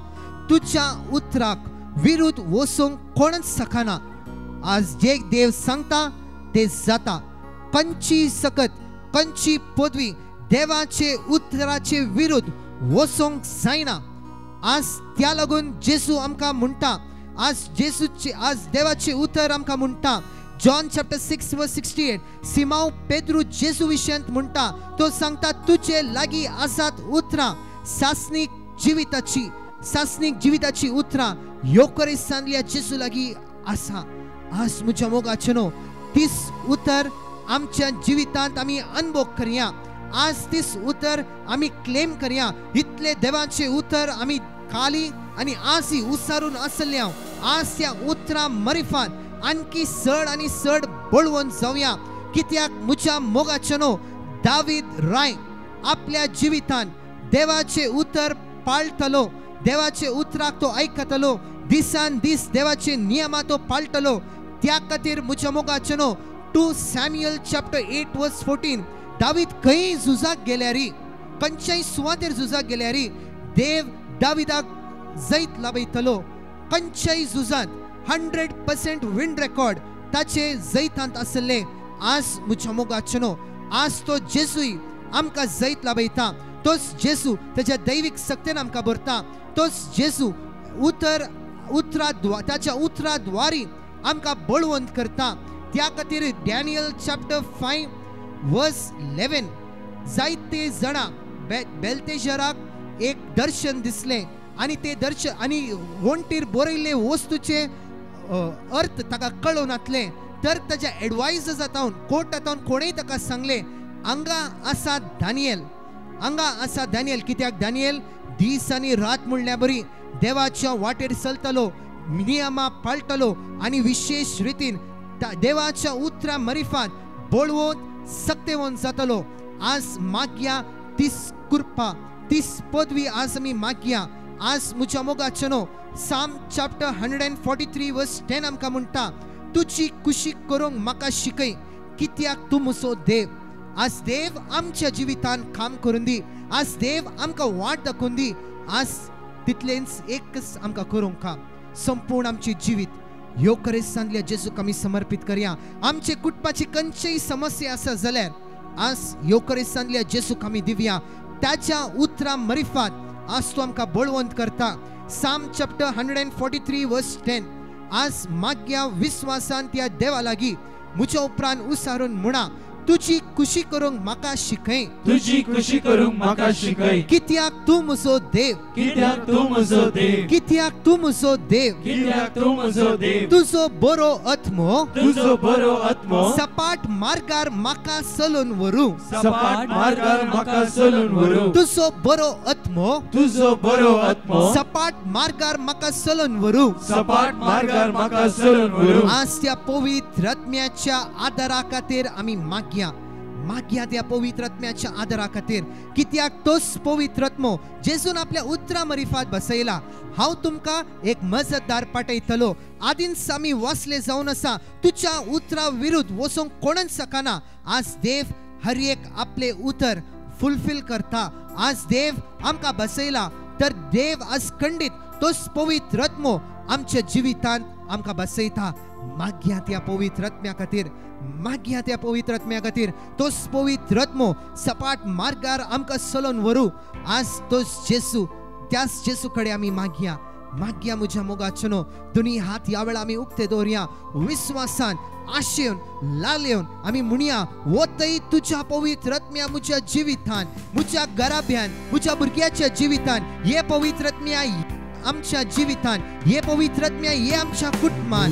तुझ्या उतराक विरुद्ध वसोंक कोणच सकाना आज जे देव सांगता ते जाता कंची सकत कंची पदवी देवाचे उतराचे विरुद्ध वसोंक जायना आज त्या लागून जेसू आमका म्हणटा आज देवाचे उतर आमका म्हणटा जॉन चॅप्टर 6 वर्स 68 सिमाव पेद्रू जेसू विशयंत म्हणटा तो सांगता तुझे लागी आसात उतरा सासनिक जिविताची उतरा ह्यो खरेसांतल्या जेसू लागी आसा आज मुझ्या मोगाचनो तीस उतर आमच्या जिवितांत आम्ही अनुभव करूया आज तीस उतर आम्ही क्लेम करूया इतले देवाचे उतर आम्ही खाली आणि आसी उसारून असल्या आज त्या उतरा मरिफात आणखी सड आणि सड बळवून जाऊया कित्याक मुझ्या मोगाचनो दावीद राय आपल्या जिवितान देवाचे उतर पाळटलो देवाचे उतराक तो ऐकतलो दिसान दिस देवाचे नियमा तो पाळटलो त्या खातीर मुझ्या मोगाचनो 2 सॅम्युएल चॅप्टर 8 वर्स 14 दावीद खंय झुजाक गेल्यारी खंयच्याय सुवातेर झुजाक गेल्यारी देव दाविदाक जैत लाभयतलो खंयच्याय झुजांत 100% विन रेकॉर्ड ताचे जैतांत आसले आज मुझ्या मोगाचनो आज तो जेसूय आमकां जैत लाभयता तोच जेसू त्याच्या दैविक सक्तेन आमकां भरता तोच जेसू ताच्या उतराद्वारी आमकां बळवंत करता त्या खातीर डॅनियल चॅप्टर 5 वर्स 11 जायते जाणा बेल्तेशराक एक दर्शन दिसले आणि ते दर्शन आणि वंटीर बरयल्ले वस्तूचे अर्थ ताका कळून आतले तर ताच्या एडवायझर जातावन कोर्ट जातावन कोणेय ताका सांगले हांगा आसा दानियल कित्याक दानियल दीस आनी रात म्हणल्या बरी देवाच्या वाटेर चलतलो नियमा पाळटलो आणि विशेष रितीन देवाच्या उतरा मरिफात बोळवोन सक्तेवोन जातलो. आज मागया तीस कृपा तीस पदवी आज आमी मागया. आज मुच्या मोगाचनो साम चॅप्टर 143 वर्स 10 आमकां म्हणटा तुजी कुशी करूंक म्हाका शिकय कित्याक तूं म्हजो देव. आज देव आमच्या जिवितान काम करून दी. आज देव आमकां वाट दाखोवन दी. आज तितलेंच एकच आमकां करूंक का संपूर्ण आमची जिवीत ह्यो करेसांतल्या जेजूक आमी समर्पित करया. आमचे कुटुंबाची खंयचीय समस्या आसा जाल्यार आज ह्यो करेसांतल्या जेजूक आमी दिवया. त्याच्या उतरा मरिफात आज तूं आमकां बळवंत करता. साम चॅप्टर 143 वर्स 10 आज मागया विश्वासान त्या देवा लागीं मुच्या उपरांत उसारून म्हणा तुजी खुशी करूंक म्हाका शिकय. तुजी खुशी करूंक म्हाका शिकय कित्याक तूं म्हजो देव. कित्याक तूं म्हजो देव. कित्याक तूं म्हजो देव. कित्याक तूं म्हजो देव. तुजो बरो आत्मो तुजो बरो आत्मो सपाट मार्गार म्हाका चलोवन व्हरू. सपाट मार्गार म्हाका चलोवन व्हरू. तुजो बरो आत्मो तुजो बरो आत्मो सपाट मार्गार म्हाका चलोवन व्हरू. सपाट मार्गार म्हाका चलोवन व्हरू. आज त्या पवित्र आत्म्याच्या आदारा खातीर आमी मागया त्या पवित्र आत्म्याच्या आदारा खातीर कित्याक तोच पवित्र आत्मो जेजून आपल्या उतरा मरिफात बसयला. हांव तुमकां एक मजतदार पाठयतलो. आदींच आमी वाचले जावन आसा तुच्या उतरा विरुद्ध वचोंक कोणच सकना. आज देव हर एक आपले उतर फुलफिल करता. आज देव आमकां बसयला तर देव आज खंडीत तोच पवित्र आत्मो आमच्या जिवितांत आमकां बसयता. मागया त्या पवित्र आत्म्या खातीर मागया त्या पवित्र आत्म्या खातीर तोच पवित्र आत्मो सपाट मार्गार आमकां चलोवन व्हरू. आज तोच जेजू त्याच जेजू कडेन आमी मागया मुज्या मोगाचनो दोनी हात ह्या वेळा आमी उक्ते दवरया विश्वासान आशेन लालयेवन आमी म्हणया वतय तुज्या पवित्र आत्म्या मुज्या जिवितान मुज्या घराब्यान मुज्या भुरग्याच्या जिवितान हे पवित्र आत्म्या आमच्या जिवितान हे पवित्र आत्म्या हे आमच्या कुटुंबान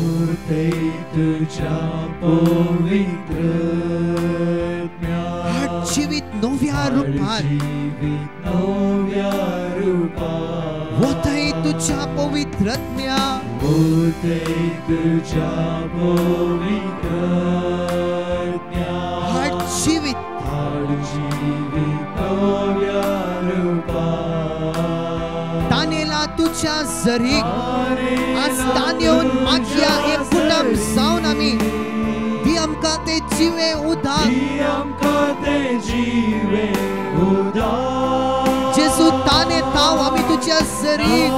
हर जीवित नव्या रूपान वतय तुझ्या पवित्र आत्म्या हर जीवित तुझ्या जरीक आज तानेवन मागया एक कुटुंब जावन आमी दी आमकां ते जिवे उदार जेजू ताने ताव आमी तुझ्या जरीक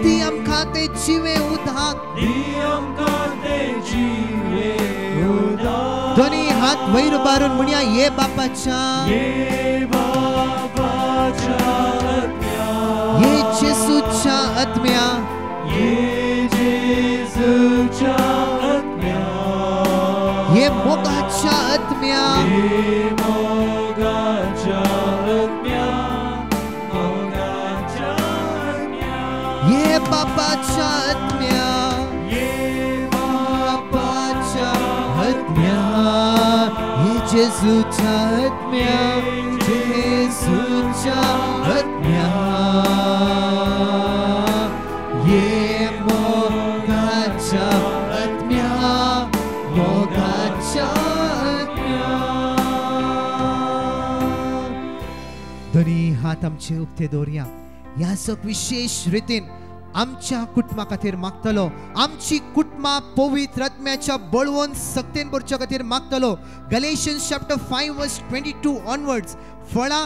दी आमकां ते जिवे उदार दोनी हात वयर उबारून म्हणया ये बापाच्या ये जेजूच्या आत्म्या ये मोगाच्या आत्म्या ये बापाच्या आत्म्या ये जेजूच्या आत्म्या जेजूच्या आत्म्या ये मोगाच्या आत्म्या दोनी हात आमचे उक्ते दवरया. ह्या सग विशेष रितीन आमच्या कुटुंबा खातीर मागतलो. आमची कुटुंबा पवित्र आत्म्याच्या बळवून सक्तेन भरच्या खातीर मागतलो. गलेशियन्स चॅप्टर 5 वर्स 22 ऑनवर्ड्स फळां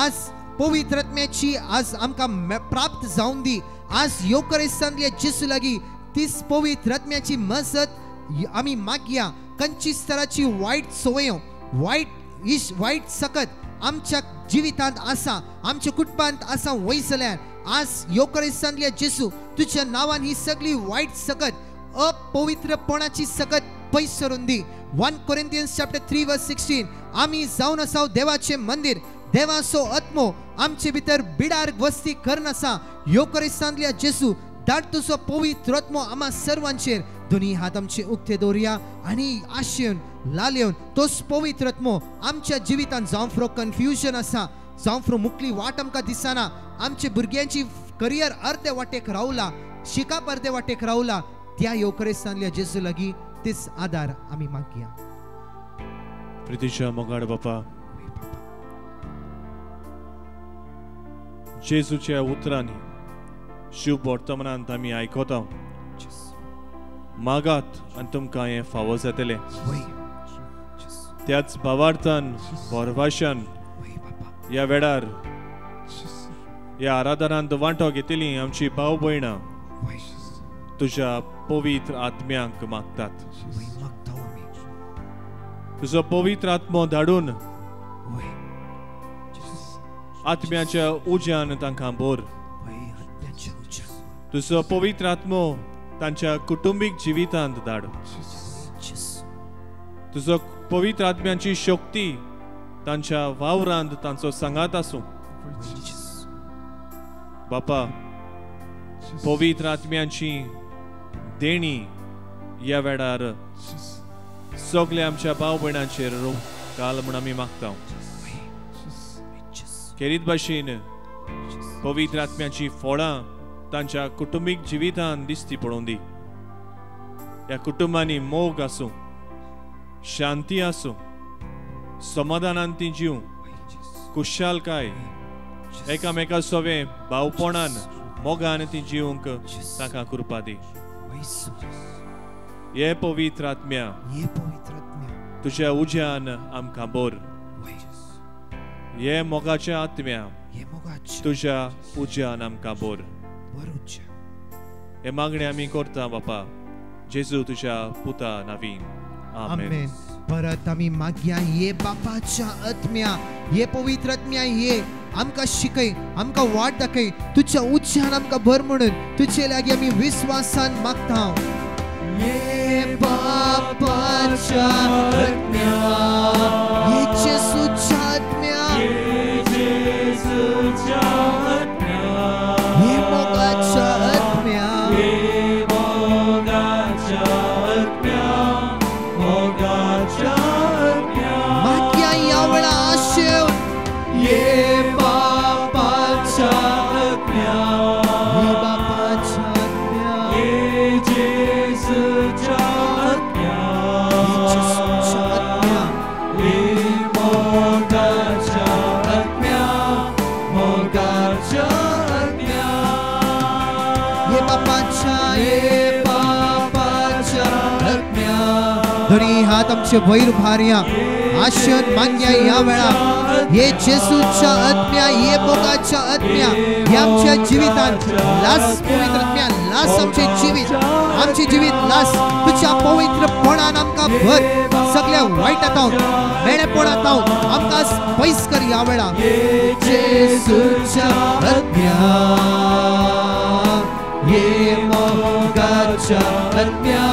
आज पवित्र आत्म्याची आज आमकां प्राप्त जावन दी. आज योकरेसांतल्या जेजू लागीं तीच पवित्र आत्म्याची मजत आमी मागया. खंयचीच तराची वायट सवयो वायट सकत आमच्या जिवितांत आसा आमच्या कुटुंबांत आसा वय जाल्यार आज योकरेसांतल्या जेजू तुझ्या नावान ही सगळी वायट सकत अपवित्रपणाची सकत पयस सरून दी. 1 Corinthians chapter 3 verse 16 आमी जावन आसाव देवाचे मंदिर देवाचो आत्मो आमचे भितर बिडार वस्ती करन आसा योकरिस्तांतल्या जेजू धाड तुजो पवित्र आत्मो आम्हा सर्वांचेर दोनी हात आमचे उक्ते दवरया आनी आशेन लालयोन तोच पवित्र आत्मो आमच्या जिवितांत जावं फ्रो कन्फ्युजन आसा जावं फ्रो मुकली वाट आमकां दिसना आमचे भुरग्यांची करियर अर्दे वाटेक रावला शिकाप अर्दे वाटेक रावला त्या योकरिस्तांतल्या जेजू लागीं तेच आदार आमी मागया प्रितीच्या मोगाड बापा जेजूच्या उतरांनी शुभ वर्तमानांत आमी आयकता मागात आनी तुमकां हें फावो जातलें त्याच भावार्थान वरभाशान ह्या वेळार ह्या आराधनांत वांटो घेतली आमची भाव भयणां तुज्या पवित्र आत्म्याक मागतात तुजो पवित्र आत्मो धाडून आत्म्याच्या उज्यान तांकां भर तुजो पवित्र आत्मो तांच्या कुटुंबीक जिवितांत धाड तुजो पवित्र आत्म्याची शक्ती तांच्या वावरांत तांचो सांगात आसूं बापा पवित्र आत्म्याची देणी ह्या वेळार सगल्या आमच्या भाव भयणांचेर घाल म्हूण आमी मागता खेरीत भाशेन पवित्र आत्म्याची फळां तांच्या कुटुंबीक जिवितांत दिसती पडोवन दी ह्या कुटुंबांनी मोग आसूं शांती आसूं समाधानान ती जीव खुशालकाय एकामेका सोवे भावपणान मोगान ती जिवंक ताका कृपा दी हे पवित्र आत्म्या तुज्या उज्यान आमकां बोर हे मोगाच्या आत्म्या तुज्या उज्यान आमकां बोर हे मागणे आमी करता बापा जेजू तुज्या पुता नावीन आमेन परत आमी मागया ये बापाच्या आत्म्या ये पवित्र आत्म्या ये आमकां शिकय आमकां वाट दाखय तुज्या उज्यान आमकां भर म्हणून तुजे लागीं आमी विश्वासान मागता ये बापाच्या आत्म्या ये जेजूच्या आत्म्या ये मोगाच्या आत्म्या मागया ह्या वेळा आशेव ये बापाच्या आत्म्या ये बापाच्या आत्म्या ये जेजूच्या आत्म्या ये जेजूच्या आत्म्या ये मोगाच्या आत्म्या मोगाच्या आत्म्या ये बापाच्या आत्म्या दोन्ही हात आमचे वयर उभारया आशेन मागया ह्या वेळा ये जेजूच्या आत्म्या ये मोगाच्या आत्म्या ह्या आमच्या जिवितांत लास पवित्र आत्म्या लास आमचे जिवीत लास तुझ्या पवित्रपणान आमकां भर सगळ्या वायटांत मेळेपणांत आमकां पयस कर ह्या वेळा ये जेजूच्या आत्म्या ये मोगाच्या आत्म्या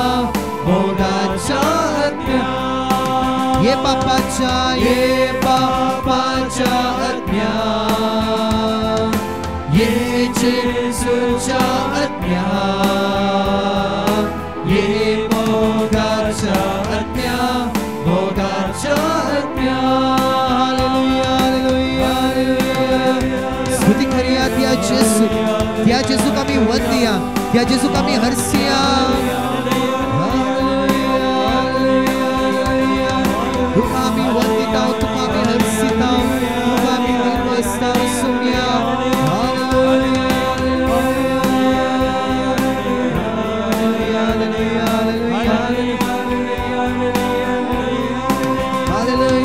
मोगाच्या आत्म्या ये बापाच्या आत्म्या ये जेजूच्या आत्म्या ये मोगाच्या आत्म्या मोगाच्या आत्म्या हालेलुया हालेलुया हालेलुया स्तुती करूया त्या जेजूक आमी वंदया त्या जेजूक आमी हरसिया तुका आमी वंदिता तुका आमी हरसिता तुका आमी वंदस्ता सुम्या hallelujah hallelujah hallelujah hallelujah hallelujah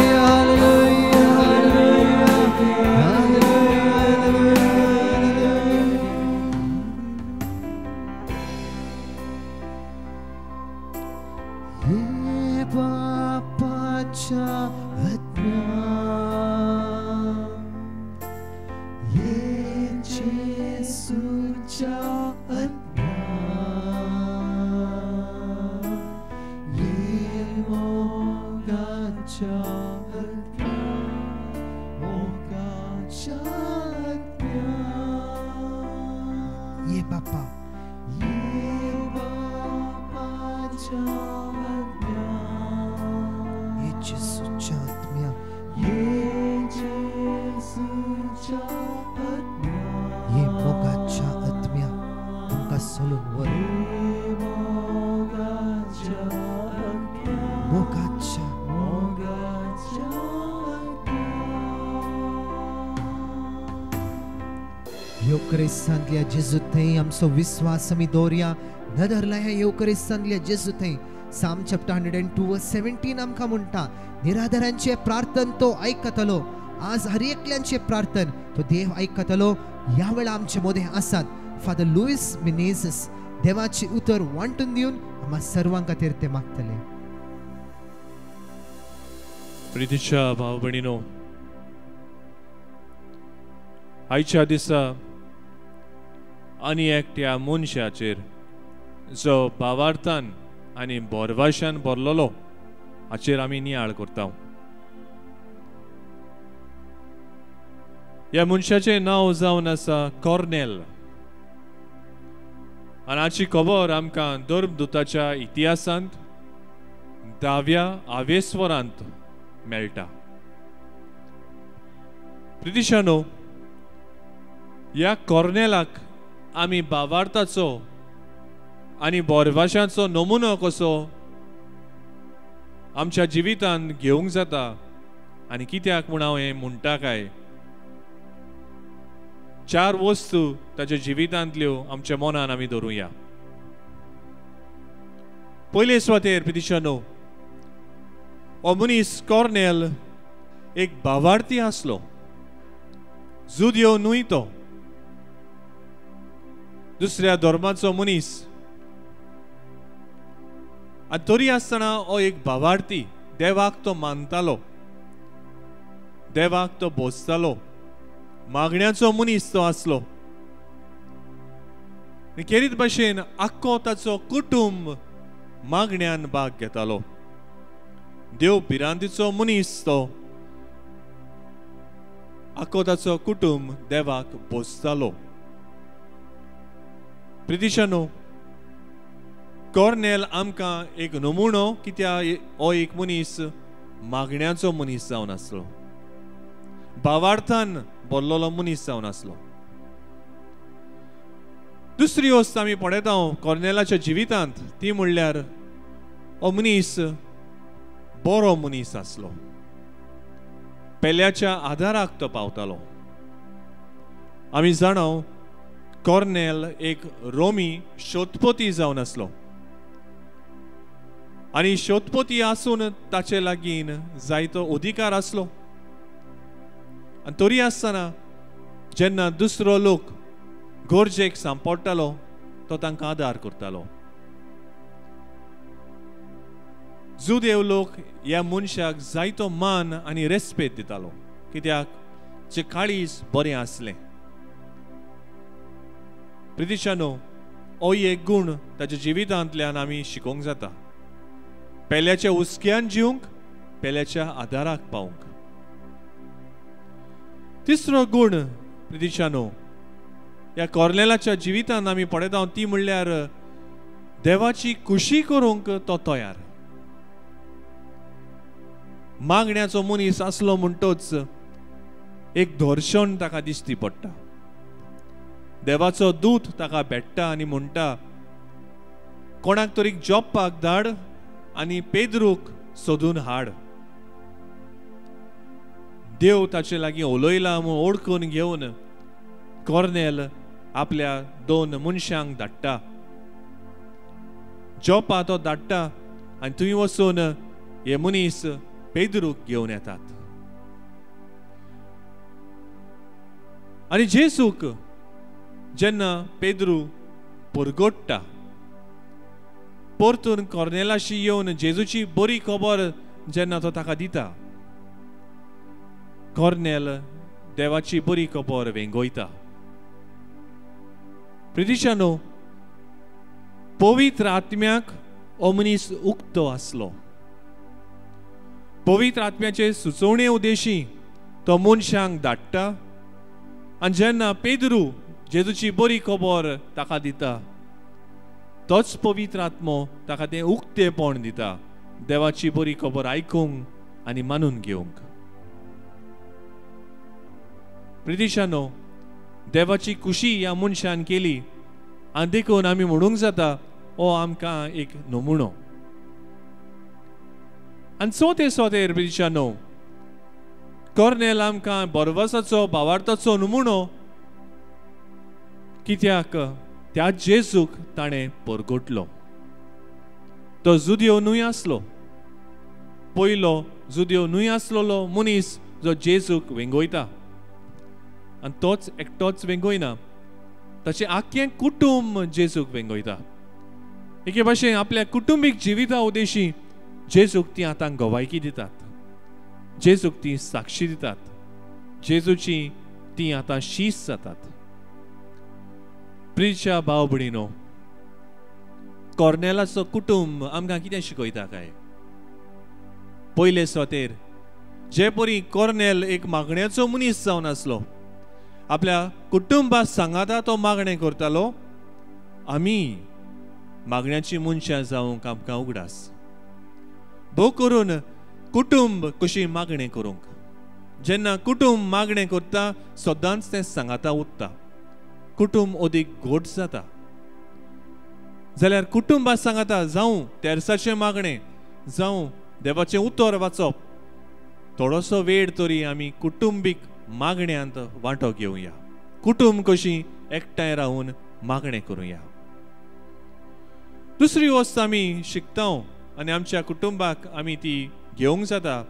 बापा ये जेसूच्या आत्म्या ये मोगाच्या आत्म्या आमकां सोलून व्हर मोगाच्या येवकरेस्तांतल्या जेजू थंय आमचो विश्वास आमी दवरया नदरला ह्या येवकरेस्तांतल्या जेजू थंय साम चॅप्टर 102:17 आमकां म्हणटा निराधारांचे प्रार्थन तो आयकतलो आज हर एकल्यांचे प्रार्थन तो देव आयकतलो ह्या वेळा आमचे मोदे आसात फादर लुईस मिनेझस देवाचे उतर वांटून दिवन आम्हा सर्वां खातीर ते मागतले प्रितीच्या भाव भयणीनो आयच्या दिसा आनी एकट्या मनशाचेर जो भावार्थान आनी बोरभाशान बरलोलो हाचेर आमी नियाळ करता ह्या मनशाचें नांव जावन आसा कॉर्नेल आनी हाची खबर आमकां धर्मदूताच्या इतिहासांत 10व्या आवेस्वरांत मेळटा प्रितीशानो ह्या कॉर्नेलाक आमी भावार्थाचो आनी बोरभाशाचो नमुनो कसो आमच्या जिवितांत घेवंक जाता आनी कित्याक म्हूण हांव हें म्हणटा काय 4 वस्तू ताच्या जिवितांतल्यो आमच्या मनान आमी धरूया पयले सुवातेर प्रितीशानो हो मनीस कॉर्नेल एक भावार्थी आसलो जुदियो न्हय तो दुसऱ्या धर्माचो मनीस आनी तरी आसतना हो एक भावार्थी देवाक तो मानतालो देवाक तो भोसतालो मागण्याचो मनीस तो आसलो खेरीत भाशेन आख्खो ताचो कुटुंब मागण्यान भाग घेतालो देव भिरांतीचो मनीस तो आख्खो ताचो कुटुंब देवाक भोसतालो प्रितीशानो कॉर्नेल आमकां एक नमुनो कित्याक हो एक मनीस मागण्याचो मनीस जावन आसलो भावार्थान बोरलोलो मनीस जावन आसलो दुसरी वस्त आमी पळयता कॉर्नेलाच्या जिवितांत ती म्हणल्यार हो मनीस बरो मनीस आसलो पेल्याच्या आदाराक तो पावतालो आमी जाणव कॉर्नेल एक रोमी शोधपोती जावन आसलो आनी शोधपोती आसून ताचे लागीं जायतो अधिकार आसलो आनी तरी आसतना जेन्ना दुसरो लोक गरजेक सांपडटालो तो तांकां आदार करतालो जुदेव लोक ह्या मनशाक जायतो मान आनी रेस्पेद दितालो कित्याक जे काळीज बरें आसलें प्रितीशानो हो एक गूण ताच्या जिवितांतल्यान आमी शिकोवंक जाता पेल्याच्या हुस्क्यान जिवंक पेल्याच्या आदाराक पावंक तिसरो गूण प्रितीशानो ह्या कॉर्नेलाच्या जिवितांत आमी पळयता ती म्हणल्यार देवाची खुशी करूंक तो तयार मागण्याचो मनीस आसलो म्हणटोच एक धोर्शण ताका दिश्टी पडटा देवाचो दूत ताका भेटता आनी म्हणटा कोणाक तरी जॉपाक धाड आनी पेद्रूक सोदून हाड देव ताचे लागीं उलयला म्हूण ओळखून घेवन कॉर्नेल आपल्या 2 मनशांक धाडटा जॉपा तो धाडटा आनी थंय वचून हे मनीस पेद्रूक घेवन येतात आनी जेसूक जेन्ना पेद्रू परगोडटा परतून कॉर्नेलाशी येवन जेजूची बरी खबर जेन्ना तो ताका दिता कॉर्नेल देवाची बरी खबर वेंगोयता प्रितीशानो पवित्र आत्म्याक हो मनीस उक्तो आसलो पवित्र आत्म्याचे सुचोवणे उद्देशी तो मनशांक धाडटा आनी जेन्ना पेद्रू जेजूची बरी खबर ताका दिता तोच पवित्र आत्मो ताका तें उक्तेपण दिता देवाची बरी खबर आयकूंक आनी मानून घेवंक. प्रितीशानो, देवाची खुशी ह्या मनशान केली आनी देखून आमी म्हणूंक जाता हो आमकां एक नमुनो. आनी सोते सोतेर प्रितीशानो, कॉर्नेल आमकां बरवसाचो भावार्थाचो नमुनो, कित्याक त्या जेजूक ताणें परगटलो. तो जुदियो न्हय आसलो, पयलो जुदियो न्हय आसलोलो मनीस जो जेजूक वेंगोयता. आनी तोच एकटोच वेंगोयना, ताचें आख्खें कुटुंब जेजूक वेंगोयता. एके भाशेन आपल्या कुटुंबीक जिविता उदेशी जेजूक ती आतां गवायकी दितात, जेजूक ती साक्षी दितात, जेजूची ती आतां शीस जातात. प्रियच्या भाव भयणीनो, कॉर्नेलाचो कुटुंब आमकां कितें शिकयता काय? पयले सोतेर जे परी कॉर्नेल एक मागण्याचो मनीस जावन आसलो, आपल्या कुटुंबा सांगाता तो मागणें करतालो, आमी मागण्याची मनशां जावंक आमकां उगडास. भोव करून कुटुंब कशी मागणें करूंक. जेन्ना कुटुंब मागणें करता सदांच तें सांगाता उरता, कुटुंब अदीक घोट जाता. जाल्यार कुटुंबा सांगाता जावं तेरसाचें मागणें जावं देवाचें उतर वाचप, थोडोसो वेळ तरी आमी कुटुंबीक मागण्यांत वांटो घेवया. कुटुंब कशी एकठांय रावून मागणें करुया. दुसरी वस्त आमी शिकता आनी आमच्या कुटुंबाक आमी ती घेवंक जाता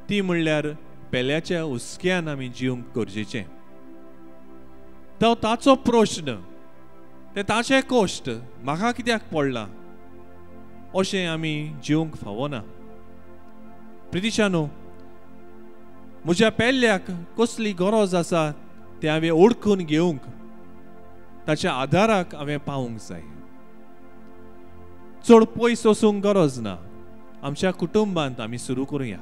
ती म्हणल्यार पेल्याच्या हुस्क्यान आमी जिवंक गरजेचें. तो ताचो प्रश्न, ते ताचें कश्ट म्हाका कित्याक पडलां अशें आमी जिवंक फावना. प्रितीशानो, म्हज्या पेल्ल्याक कसली गरज आसा तें हांवें ओळखून घेवंक, ताच्या आदाराक हांवें पावूंक जाय. चड पयस वचूंक गरज ना, आमच्या कुटुंबांत आमी सुरू करुया.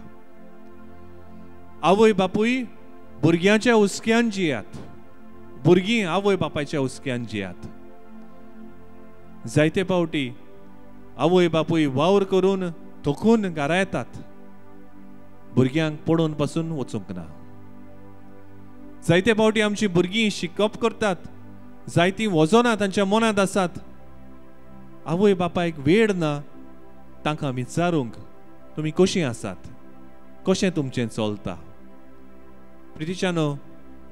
आवय बापूय भुरग्यांच्या हुस्क्यान जियात, भुरगीं आवय बापायच्या हुस्क्यान जियात. जायते फावटी आवय बापूय वावर करून थकून घरा येतात, भुरग्यांक पडून पासून वचूंक ना. जायते फावटी आमची भुरगीं शिकप करतात, जायतीं वजनां तांच्या मनांत आसात, आवय बापायक वेळ ना तांकां विचारूंक तुमी कशीं आसात, कशें तुमचें चलता. प्रितीच्यानो,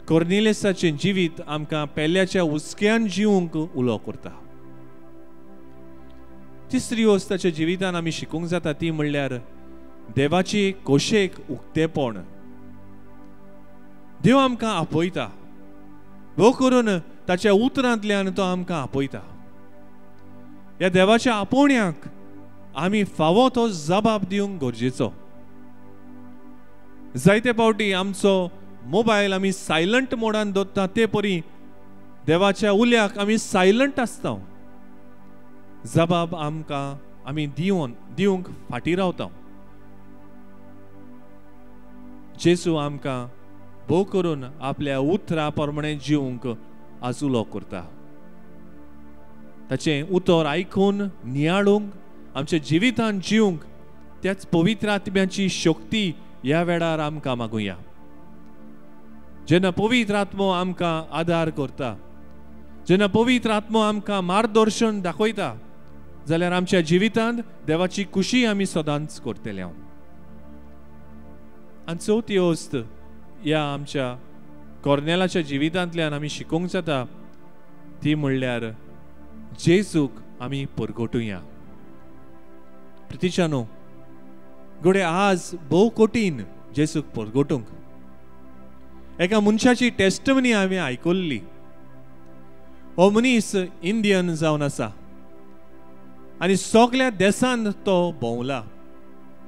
कॉर्नेलियसाचें जिवीत आमकां पेल्याच्या हुस्क्यान जिवंक उलो करता. तिसरी वस्त ताच्या जिवितान आमी शिकूंक जाता ती म्हणल्यार देवाची खोशेक उक्तेपण. देव आमकां आपयता, भोव करून ताच्या उतरांतल्यान तो आमकां आपयता. ह्या देवाच्या आपोवण्याक आमी फावो तो जबाब दिवंक गरजेचो. जायते फावटी आमचो मोबायल आमी सायलंट मोडान दवरता ते परी देवाच्या उल्याक आमी सायलंट आसता. जबाब आमकां आमी दिवंक फाटीं रावता. जेजू आमकां भोव करून आपल्या उतरा प्रमाणे जिवंक आजुलो करता. ताचें उतर आयकून नियाळूंक, आमच्या जिवितान जिवंक त्याच पवित्र आत्म्याची शक्ती ह्या वेळार आमकां मागुया. जेन्ना पवित्र आत्मो आमकां आदार करता, जेन्ना पवित्र आत्मो आमकां मार्गदर्शन दाखयता, जाल्यार आमच्या जिवितांत देवाची खुशी आमी सदांच करतले. आनी चवथी वस्त ह्या आमच्या कॉर्नेलाच्या जिवितांतल्यान आमी शिकूंक जाता ती म्हणल्यार जेजूक आमी परगटुया. प्रितीच्यानो, घोडे आज भोव कठीण जेजूक परगटूंक. एका मनशाची टेस्टमनी हांवें आयकल्ली. हो मनीस इंडियन जावन आसा आनी सगळ्या देशांत तो भोंवला,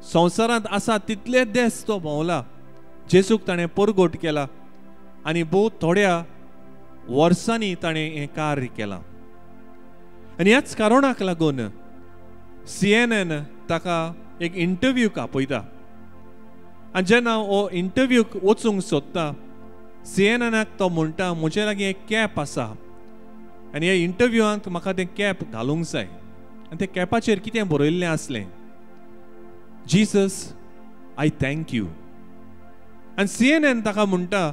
संवसारांत आसा तितले देश तो भोंवला. जेजूक ताणें परगट केला आनी भोव थोड्या वर्सांनी ताणें हें कार्य केलां. आनी ह्याच कारणाक लागून CNN ताका एक इंटरव्यूक आपयता. आनी जेन्ना हो इंटरव्यूक वचूंक सोदता CNN तो म्हणटा म्हजे लागीं एक कॅप आसा आनी ह्या इंटरव्यूआंत म्हाका तें कॅप घालूंक जाय आनी त्या कॅपाचेर कितें बरयल्लें आसलें, जीसस आय थँक यू. आनी CNN ताका म्हणटा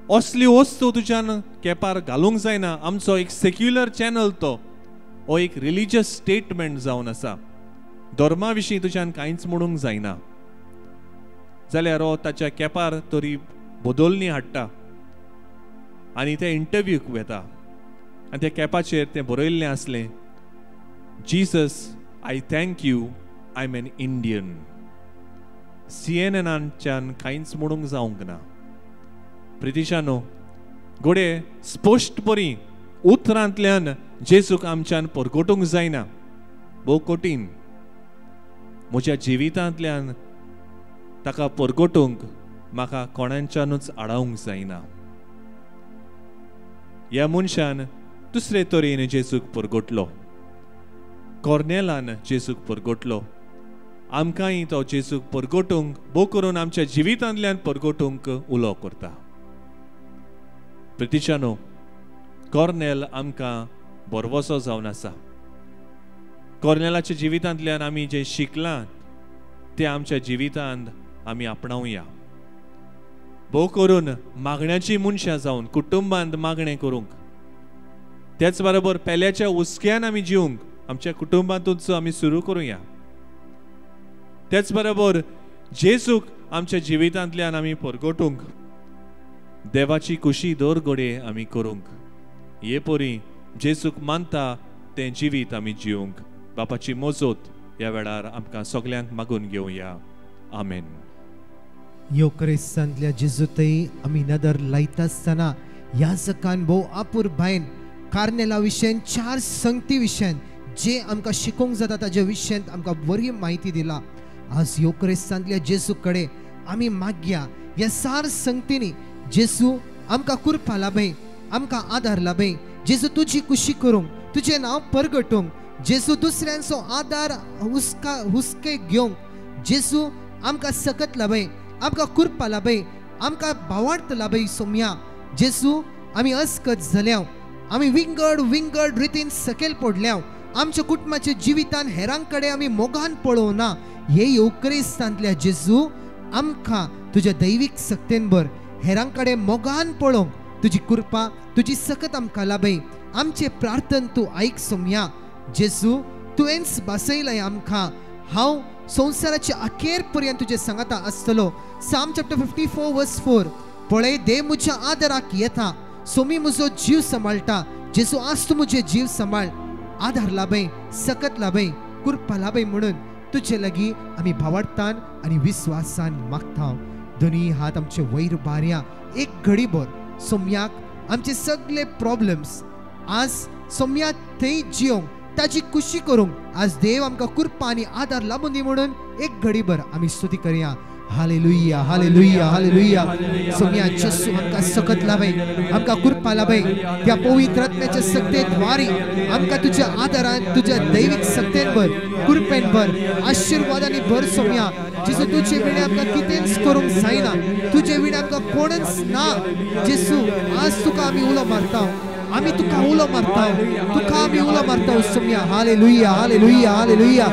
असली वस्तू तुज्यान कॅपार घालूंक जायना. आमचो एक सेक्युलर चॅनल तो, हो एक रिलिजियस स्टेटमेंट जावन आसा, धर्मा विशीं तुज्यान कांयच म्हणूंक जायना. जाल्यार हो ताच्या कॅपार तरी बदलणी हाडटा आनी ते इंटरव्यूक वेता आनी त्या कॅपाचेर तें बरयल्लें आसलें, Jesus I thank you, I am an Indian. CNNच्यान कांयच म्हणूंक जावंक ना. प्रितीशानो, घोडे स्पश्टपणी उतरांतल्यान जेजूक आमच्यान परगटूंक जायना. भोव कठीण. म्हज्या जिवितांतल्यान ताका परगटूंक म्हाका कोणाच्यानूच आडावंक जायना. ह्या मनशान दुसरे तरेन जेजूक परगटलो. कॉर्नेलान जेजूक परगटलो. आमकांय तो जेजूक परगटूंक, भोव करून आमच्या जिवितांतल्यान परगटूंक उलो करता. प्रितीशानो, कॉर्नेल आमकां बरवसो जावन आसा. कॉर्नेलाच्या जिवितांतल्यान आमी जे शिकलां ते आमच्या जिवितांत आमी आपणावया. भोव करून मागण्याची मनशां जावन कुटुंबांत मागणें करूंक, त्याच बरोबर पेल्याच्या हुस्क्यान आमी जिवंक आमच्या कुटुंबांतूच आमी सुरू करुया. त्याच बरोबर जेजूक आमच्या जिवितांतल्यान आमी परगटूंक देवाची खुशी दर घोडे आमी करूंक. हे परी जेजूक मानता तें जिवीत आमी जिवंक बापाची मोजत ह्या वेळार आमकां सगल्यांक मागून घेवया. आमेन. योकरेसांतल्या जेजूतय आमी नदर लायता आसतना ह्या जगान भोव आपूर भायन कार्नेला विशयान 4 संगती विशयान जे आमकां शिकोवंक जाता ताजे विशयान आमकां बरी म्हायती दिला. आज योकरेसांतल्या जेजू कडेन आमी मागया ह्या 4 संगतींनी जेजू आमकां कृपा लाभय, आमकां आदार लाभय. जेजू तुजी खुशी करूंक, तुजें नांव परगटूंक, जेजू दुसऱ्यांचो आदार हुस्के घेवंक, जेजू आमकां सकत लाभय, आमकां कृपा लाभय, आमकां भावार्थ लाभय. सोम्या जेजू आमी अस्कत जाल्या, आमी विंगड रितीन सकयल पडल्या, आमच्या कुटुंबाच्या जिवितान हेरां कडेन आमी मोगान पळोवना. हे योकरेस्तांतल्या जेजू आमकां तुज्या दैवीक सक्तेन बर हेरां कडेन मोगान पळोवंक तुजी कृपा, तुजी सकत आमकां लाभय. आमचे प्रार्थन तूं आयक सोम्या. जेजू तुवेंच बासयलय आमकां, हांव संवसाराच्या अखेर पर्यंत तुजे सांगाता आसतलो. साम चॅप्टर 54 वर्स 4. पळय देव म्हज्या आदाराक येता, सोमी म्हजो जीव सांबाळटा. जेजू आज तूं म्हजे जीव सांबाळ, आदार लाभय, सकत लाभय, कृपा लाभय म्हणून तुजे लागीं आमी भावार्थान आनी विश्वासान मागता. दोनी हात आमचे वयर बारया. एक घडीभर सोम्याक आमचे सगळे प्रॉब्लेम्स आज सोम्या थंय जिवंक ताची खुशी करूंक आज देव आमकां कृपा आनी आदार लाभून दी म्हणून एक घडीभर आमी स्तुती करया. Hallelujah, hallelujah, hallelujah. सोम्या जेजू आमकां सकत लाभय, आमकां कृपा लाभय. त्या पवित्र आत्म्याच्या सक्तेन वारी आमकां तुज्या आदारान, तुज्या दैवीक सक्तेन भर, कृपेन भर, आशिर्वादांनी भर. सोम्या जेजू तुजे विणे आमकां कितेंच करूंक जायना, तुजे विणे आमकां कोणच ना. जेजू आज तुका आमी उलो मारता, आमी तुका उलो मारता, तुका आमी उलो मारता. सोम्या hallelujah, hallelujah, hallelujah,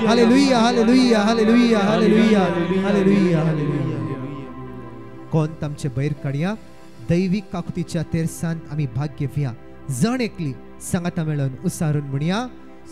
hallelujah, hallelujah, hallelujah, hallelujah, hallelujah, hallelujah. कोंत आमचे भायर काडया. दैवीक काकुतीच्या तेरसांत आमी भाग घेवया. जण एकली सांगाता मेळून उसारून म्हणया.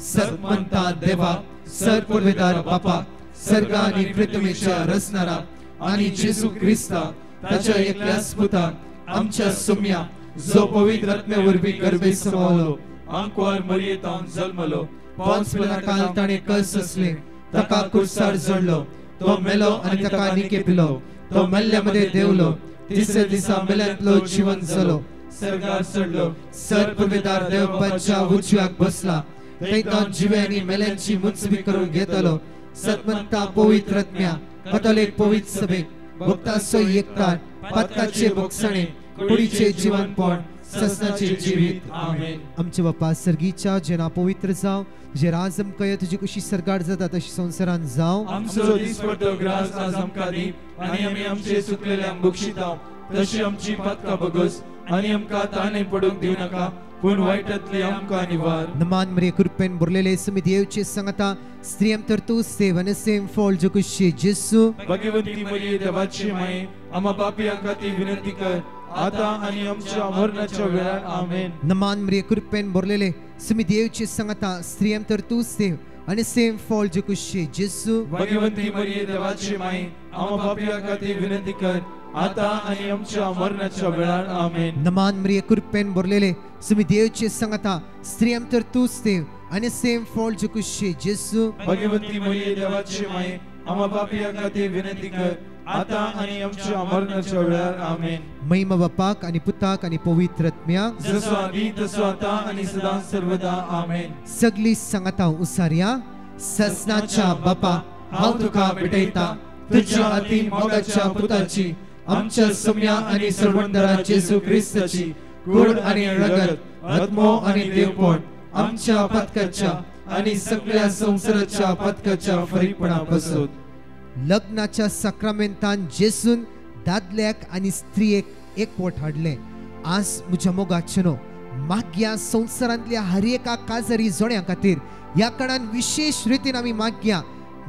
सर्वमंता देवा, सर्वपुरवेदार बापा, सर्गा आनी पृथ्वीच्या रचणारा आनी जेजू क्रिस्ता ताच्या एकल्याच पुता आमच्या सोम्या जो पवित्र आत्म्या वरवीं गर्भे समावलो, अंकुर मरियेतान जल्मलो, पोंच पिलाताल ताणे कस असले, ताका क्रुसार जडलो, तो मेलो आनी ताका निकेपिलो, तो मेल्ल्यामध्ये देवलो, तिसऱ्या दिसा मेल्यांतलो जिवंत जालो, सर्गार चडलो, सर्वपुरवेदार देवपाच्या उजव्याक बसला, थंय जिवे आनी मेल्यांची मुंचबी करून घेतलो. सतमंता पवित्र आत्म्या, कथोलिक पवित्र सभेक, भक्तांचो एकठाण, पातकाचे भोगसणे, कुडीचे जीवनपण, ससनाचे जिवीत. आमेन. आमचे बापा सर्गीच्या जेना पवित्र जाव, जे राज आमकां तुजी कशी सरकार जाता तशी संवसारान जाव. आमचो दिसपट्टो ग्रास आज आमकां दी, आनी आमी आमचे चुकलेल्यांक बक्षिता, तशी आमची पातका बगस आणि आमका ताणे पडूंक दिव नाका पूण वायटांतली आमका निवार. नमान मरे कृपेन बुरलेले सुमी देवचे संगता स्त्रियम तर तू सेवन सेम फॉल जो कुशे जेसू भाग्यवंती मरिये देवाची माये आम्हा पापियां खातीर विनंती कर आता आणि आमच्या मरणाच्या वेळार आमेन. नमान मरे कृपेन बुरलेले सुमी देवचे संगता स्त्रियम तर तू सेव आणि सेम फॉल जो कुशे जेसू भाग्यवंती मरिये देवाची माये आम्हा पापियां खातीर विनंती कर आता आणि आमच्या मरणाच्या वेळार आमेन. नमान मरे कृपेन बुरलेले सुमी देवचे संगता स्त्रियम तर तू सेव आणि सेम फॉल जो कुशे जेसू भाग्यवंती मरिये देवाची माये आम्हा पापियां खातीर विनंती कर आता आणि आमच्या मरणाच्या वेळार आमेन. महिमा बापाक आणि पुताक आणि पवित्रत्म्याक जसो आदी तसो आता आणि सदा सर्वदा आमेन. सगली संगता उसार्या ससनाच्या बापा हांव तुका भेटयता तुझ्या अति मोगाच्या पुताची आमच्या सम्या आणि सर्वंतरा जेसू ख्रिस्ताची गोड आणि रगत आत्मो आणि देवपण आमच्या पतकाच्या आणि सगळ्या संसाराच्या पतकाच्या फरीपणा बसोत. लग्नाच्या साक्रामेंतान जेसून दादल्याक आणि स्त्रियेक एकवट हाडले. आज म्हज्या मोगाचनो माग्या संसारांतल्या हर एका काजारी जोड्या खातीर ह्या काळान विशेष रितीन आमी माग्या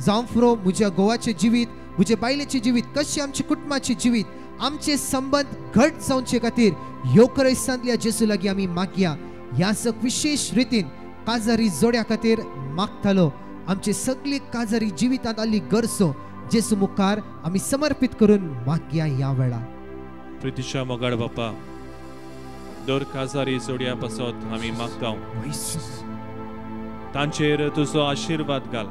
जावं फुरो म्हज्या गोवाचे जिवीत म्हजे बायलेचे जिवीत कशें आमचे कुटुंबाचे जिवीत आमचे संबंध घट जावचे खातीर योकरेसांतल्या जेसू लागीं आमी माग्या. ह्या विशेष रितीन काजारी जोड्या खातीर मागतालो. आमचे सगळी काजारी जिवितांत आली गरजो जेसू मुखार आमी समर्पित करून माग्या ह्या वेळा. प्रितीच्या मोगाड बापा दर काजारी जोड्या पासत आमी मागता तांचेर तुजो आशीर्वाद घाल.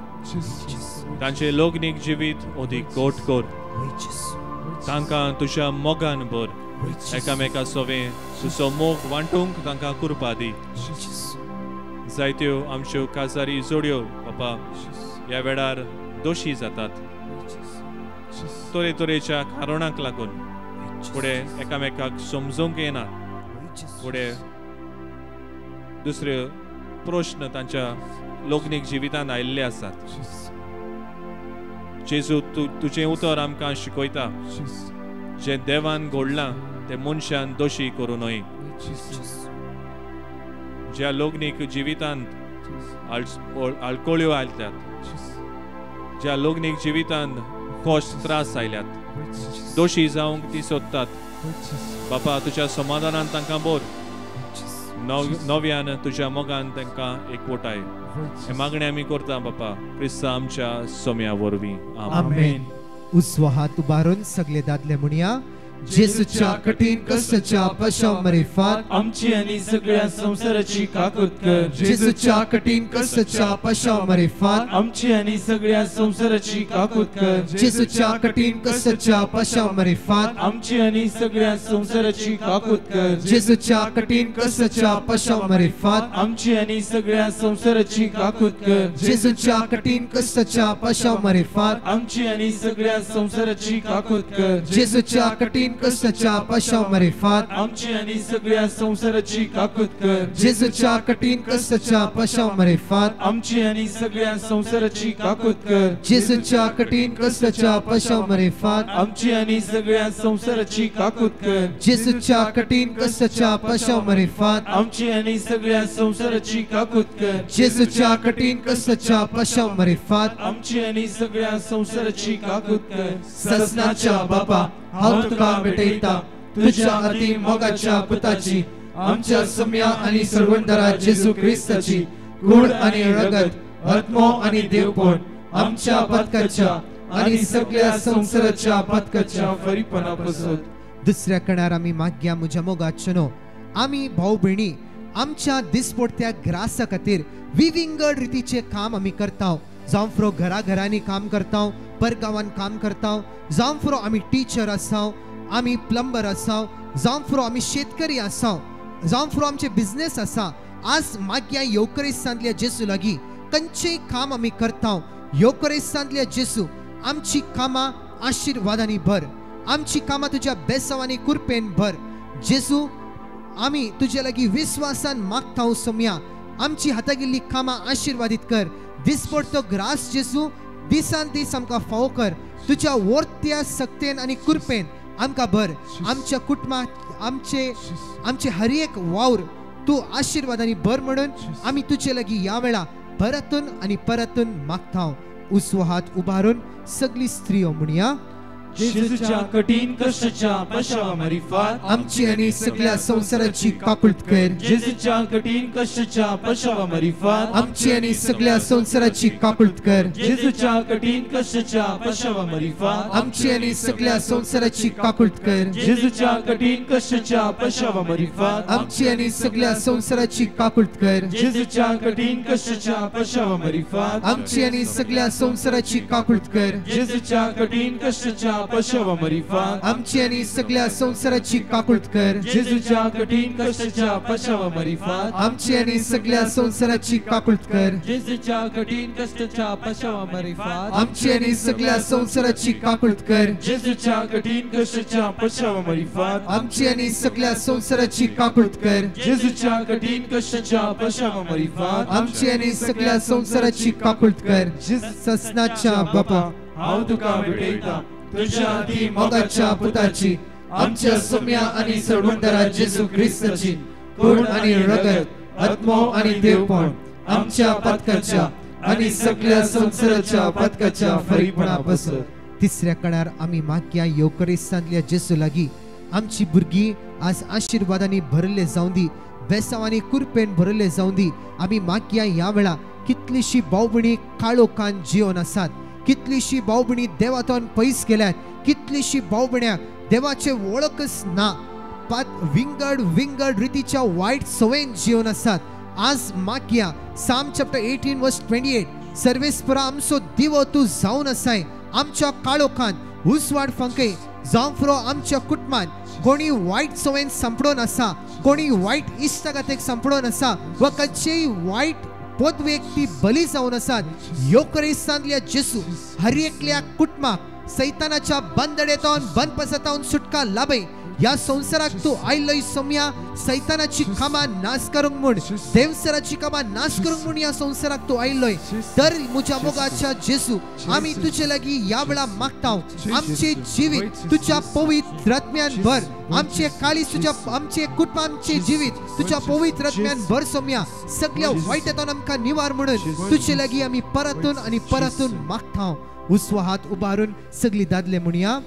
तांचे लग्नीक जिवीत अदीक गोड कर. तांकां तुज्या मोगान भर. एकामेका सोवे तुजो मोग वांटूंक तांकां कृपा दी. जायत्यो आमच्यो काजारी जोड्यो बापा ह्या वेळार दोशी जातात. तरेतरेच्या कारणांक लागून फुडें एकामेकाक समजूंक येना. फुडें दुसरे प्रश्न तांच्या लग्नीक जिवितांत आयिल्ले आसात. जेजू तुजें उतर आमकां शिकयता जें देवान घडलां तें मनशान दोशी करूं न्हय. ज्या लग्नीक जिवितांत आळकोळ्यो आयल्यात ज्या लग्नीक जिवितांत कश्ट त्रास आयल्यात दोशी जावंक ती सोदतात बापा तुज्या समाधानान तांकां बोर. नव्यान तुज्या मोगान तांकां एकवटाय. हे मागणे आमी करता बापा क्रिस्ता आमच्या सोम्या वरवीं आमेन. उजवा हात उबारून सगळे दादले म्हणया जेसूच्या कठीण कष्टाच्या पशाव मरेफात आमची आणि सगळ्या संसाराची काकूत कर. जेसूच्या कठीण कष्टाच्या पशाव मरेफात आमची आणि सगळ्या संसाराची काकूत कर. जेसूच्या कठीण कष्टाच्या पशाव मरेफात आमची आणि सगळ्या संसाराची काकूत कर. जेसूच्या कठीण कष्टाच्या पशाव मरेफात आमची आणि सगळ्या संसाराची काकूत कर. जेसूच्या कठीण कष्टाच्या पशाव मरेफात आमची आणि सगळ्या संसाराची काकूत कर. जेसूच्या कठीण कष्टाच्या पशाव मरेफात आमची आणि सगळ्या संसाराची काकूत कर. जेसूच्या कठीण कष्टाच्या पशाव मरेफात आमची आणि सगळ्या संसाराची काकूत कर. जेसूच्या कठीण कष्टाच्या पशाव मरेफात आमची आणि सगळ्या संसाराची काकूत कर. जेसूच्या कठीण कष्टाच्या पशाव मरेफात आमची आणि सगळ्या संसाराची काकूत कर. जेसूच्या कठीण कष्टाच्या पशाव मरेफात आमची आणि सगळ्या संसाराची काकूत कर. ससनाच्या बापा हांव तुका भेटयता तुझ्या अति मोगाच्या पुताची आमच्या सम्या आणि सर्वंतरा जेसू ख्रिस्ताची गोड आणि रगत आत्मो आणि देवपण आमच्या पतकाच्या आणि सगळ्या संसाराच्या पतकाच्या फरीपणा बसोत. दुसऱ्या कणार आमी माग्या म्हज्या मोगाचनो आमी भाऊ भयणी आमच्या दिसपडत्या ग्रासा खातीर विविंगड रितीचे काम आमी करता. जावं फुरो घराघरांनी काम करता परगांवान काम करता जावं फुरो आमी टीचर आसा आमी प्लंबर आसा जावं फुरो आमी शेतकरी आसा जावं फुरो आमचे बिझनेस आसा. आज माग्या योकरेसांतल्या जेसू लागीं खंयचेय काम आमी करता. योकरेसांतल्या जेसू आमची कामां आशिर्वादांनी भर. आमची कामां तुज्या बेसावांनी कुरपेन भर. जेसू आमी तुजे लागीं विश्वासान मागता सोम्या आमची हातागिल्ली कामां आशिर्वादीत कर. दिसपडतो ग्रास जेसू दिसान दीस आमकां फावो कर. तुज्या वर्त्या सक्तेन आनी कुरपेन आमकां भर आमच्या कुटुंबात आमचे हर एक वावर तू आशीर्वादांनी भर म्हणून आम्ही तुझे लागी या वेळा परतून मागता उत्सवात उभारून सगळी स्त्रियो म्हणया जेजूच्या कठीण कष्टाच्या पशावा मारिफात आमची आणि सगळ्या संसाराची काकुळत कर जेजूच्या कठीण कष्टाच्या पशावा मारिफात आमची आणि सगळ्या संसाराची काकुळत कर जेजूच्या कठीण कष्टाच्या पशावा मारिफात आमची आणि सगळ्या संसाराची काकुळत कर जेजूच्या कठीण कष्टाच्या पशावा मारिफात आमची आणि सगळ्या संसाराची काकुळत कर जेजूच्या कठीण कष्टाच्या पशावा मारिफात आमची आणि सगळ्या संसाराची काकुळत कर जेजूच्या कठीण कष्टाच्या पशावा मारिफात आमची आणि सगळ्या संसाराची काकुळत कर जेजूच्या कठीण कष्टाच्या पशावा मारिफात आमची आणि सगळ्या संसाराची काकुळत कर जेजूच्या कठीण कष्टाच्या पशावा मारिफात आमची आणि सगळ्या संसाराची काकुळत कर जेजूच्या कठीण कष्टाच्या पशावा मारिफात आमची आणि सगळ्या संसाराची काकुळत कर जेजूच्या कठीण कष्टाच्या पशावा मारिफात आमची आणि सगळ्या संसाराची काकुळत कर ससनाच्या बापा हांव तुका भेटयता तुझ्या अति मोगाच्या पुताची आमच्या सौम्या आणि सडवंतरा जेजू ख्रिस्ताची खूण आणि रगत आत्मो आणि देवपण आमच्या पदकाच्या आणि सगळ्या संसाराच्या पदकाच्या फरीपणा बसत तिसऱ्या कणार आम्ही मागया येवकरिस्तांतल्या जेजू लागी आमची भुरगी आज आशीर्वादांनी भरले जाऊन दी बेसावांनी कुरपेन भरले जाऊन दी आम्ही मागया या वेळा कितलीशी भावभणी काळोखान जिवन आसात कितलीशी भावभणी देवातून पयस गेल्यात कितलीशी भावभण्याक देवाचे वळखच ना विंगड रितीच्या वाईट सवयेन जीवन आसात आज मागया साम चॅप्टर 18 वर्स 28 सर्वेस्परा आमचो दिवो तू जावन आसाय आमच्या काळोखान उसवाड फंके जावं फुरो आमच्या कुटुंबान कोणी वाईट सवयेन संपडोन आसा कोणी वाईट इश्टागतेक संपडोन आसा वा खंयचेय वाईट पोदवेक ती बली जावन आसात येवकरिस्तांतल्या जेजू हर एकल्या कुटुंबाक सैतानाच्या बंदडेतून बंदपसातावन सुटका लाभय या संसाराक तू आयलोय सौम्या सैतानाची कामा नाश करूंक म्हूण देवसराची कामा नाश करूंक म्हूण या संसाराक तू आयलोय तर मुझ्या मोगाच्या जेजू आम्ही तुझे लागी या वेळा मागताव आमचे जिवीत तुझ्या पवित्र आत्म्यान भर आमचे काळीज तुझ्या आमचे कुटुंबांचे जिवीत तुझ्या पवित्र आत्म्यान भर सौम्या सगळ्या वाईटातून आमकां निवार म्हणून तुझे लागी आम्ही परतून मागताव उत्सवात उभारून सगळी दादले म्हणया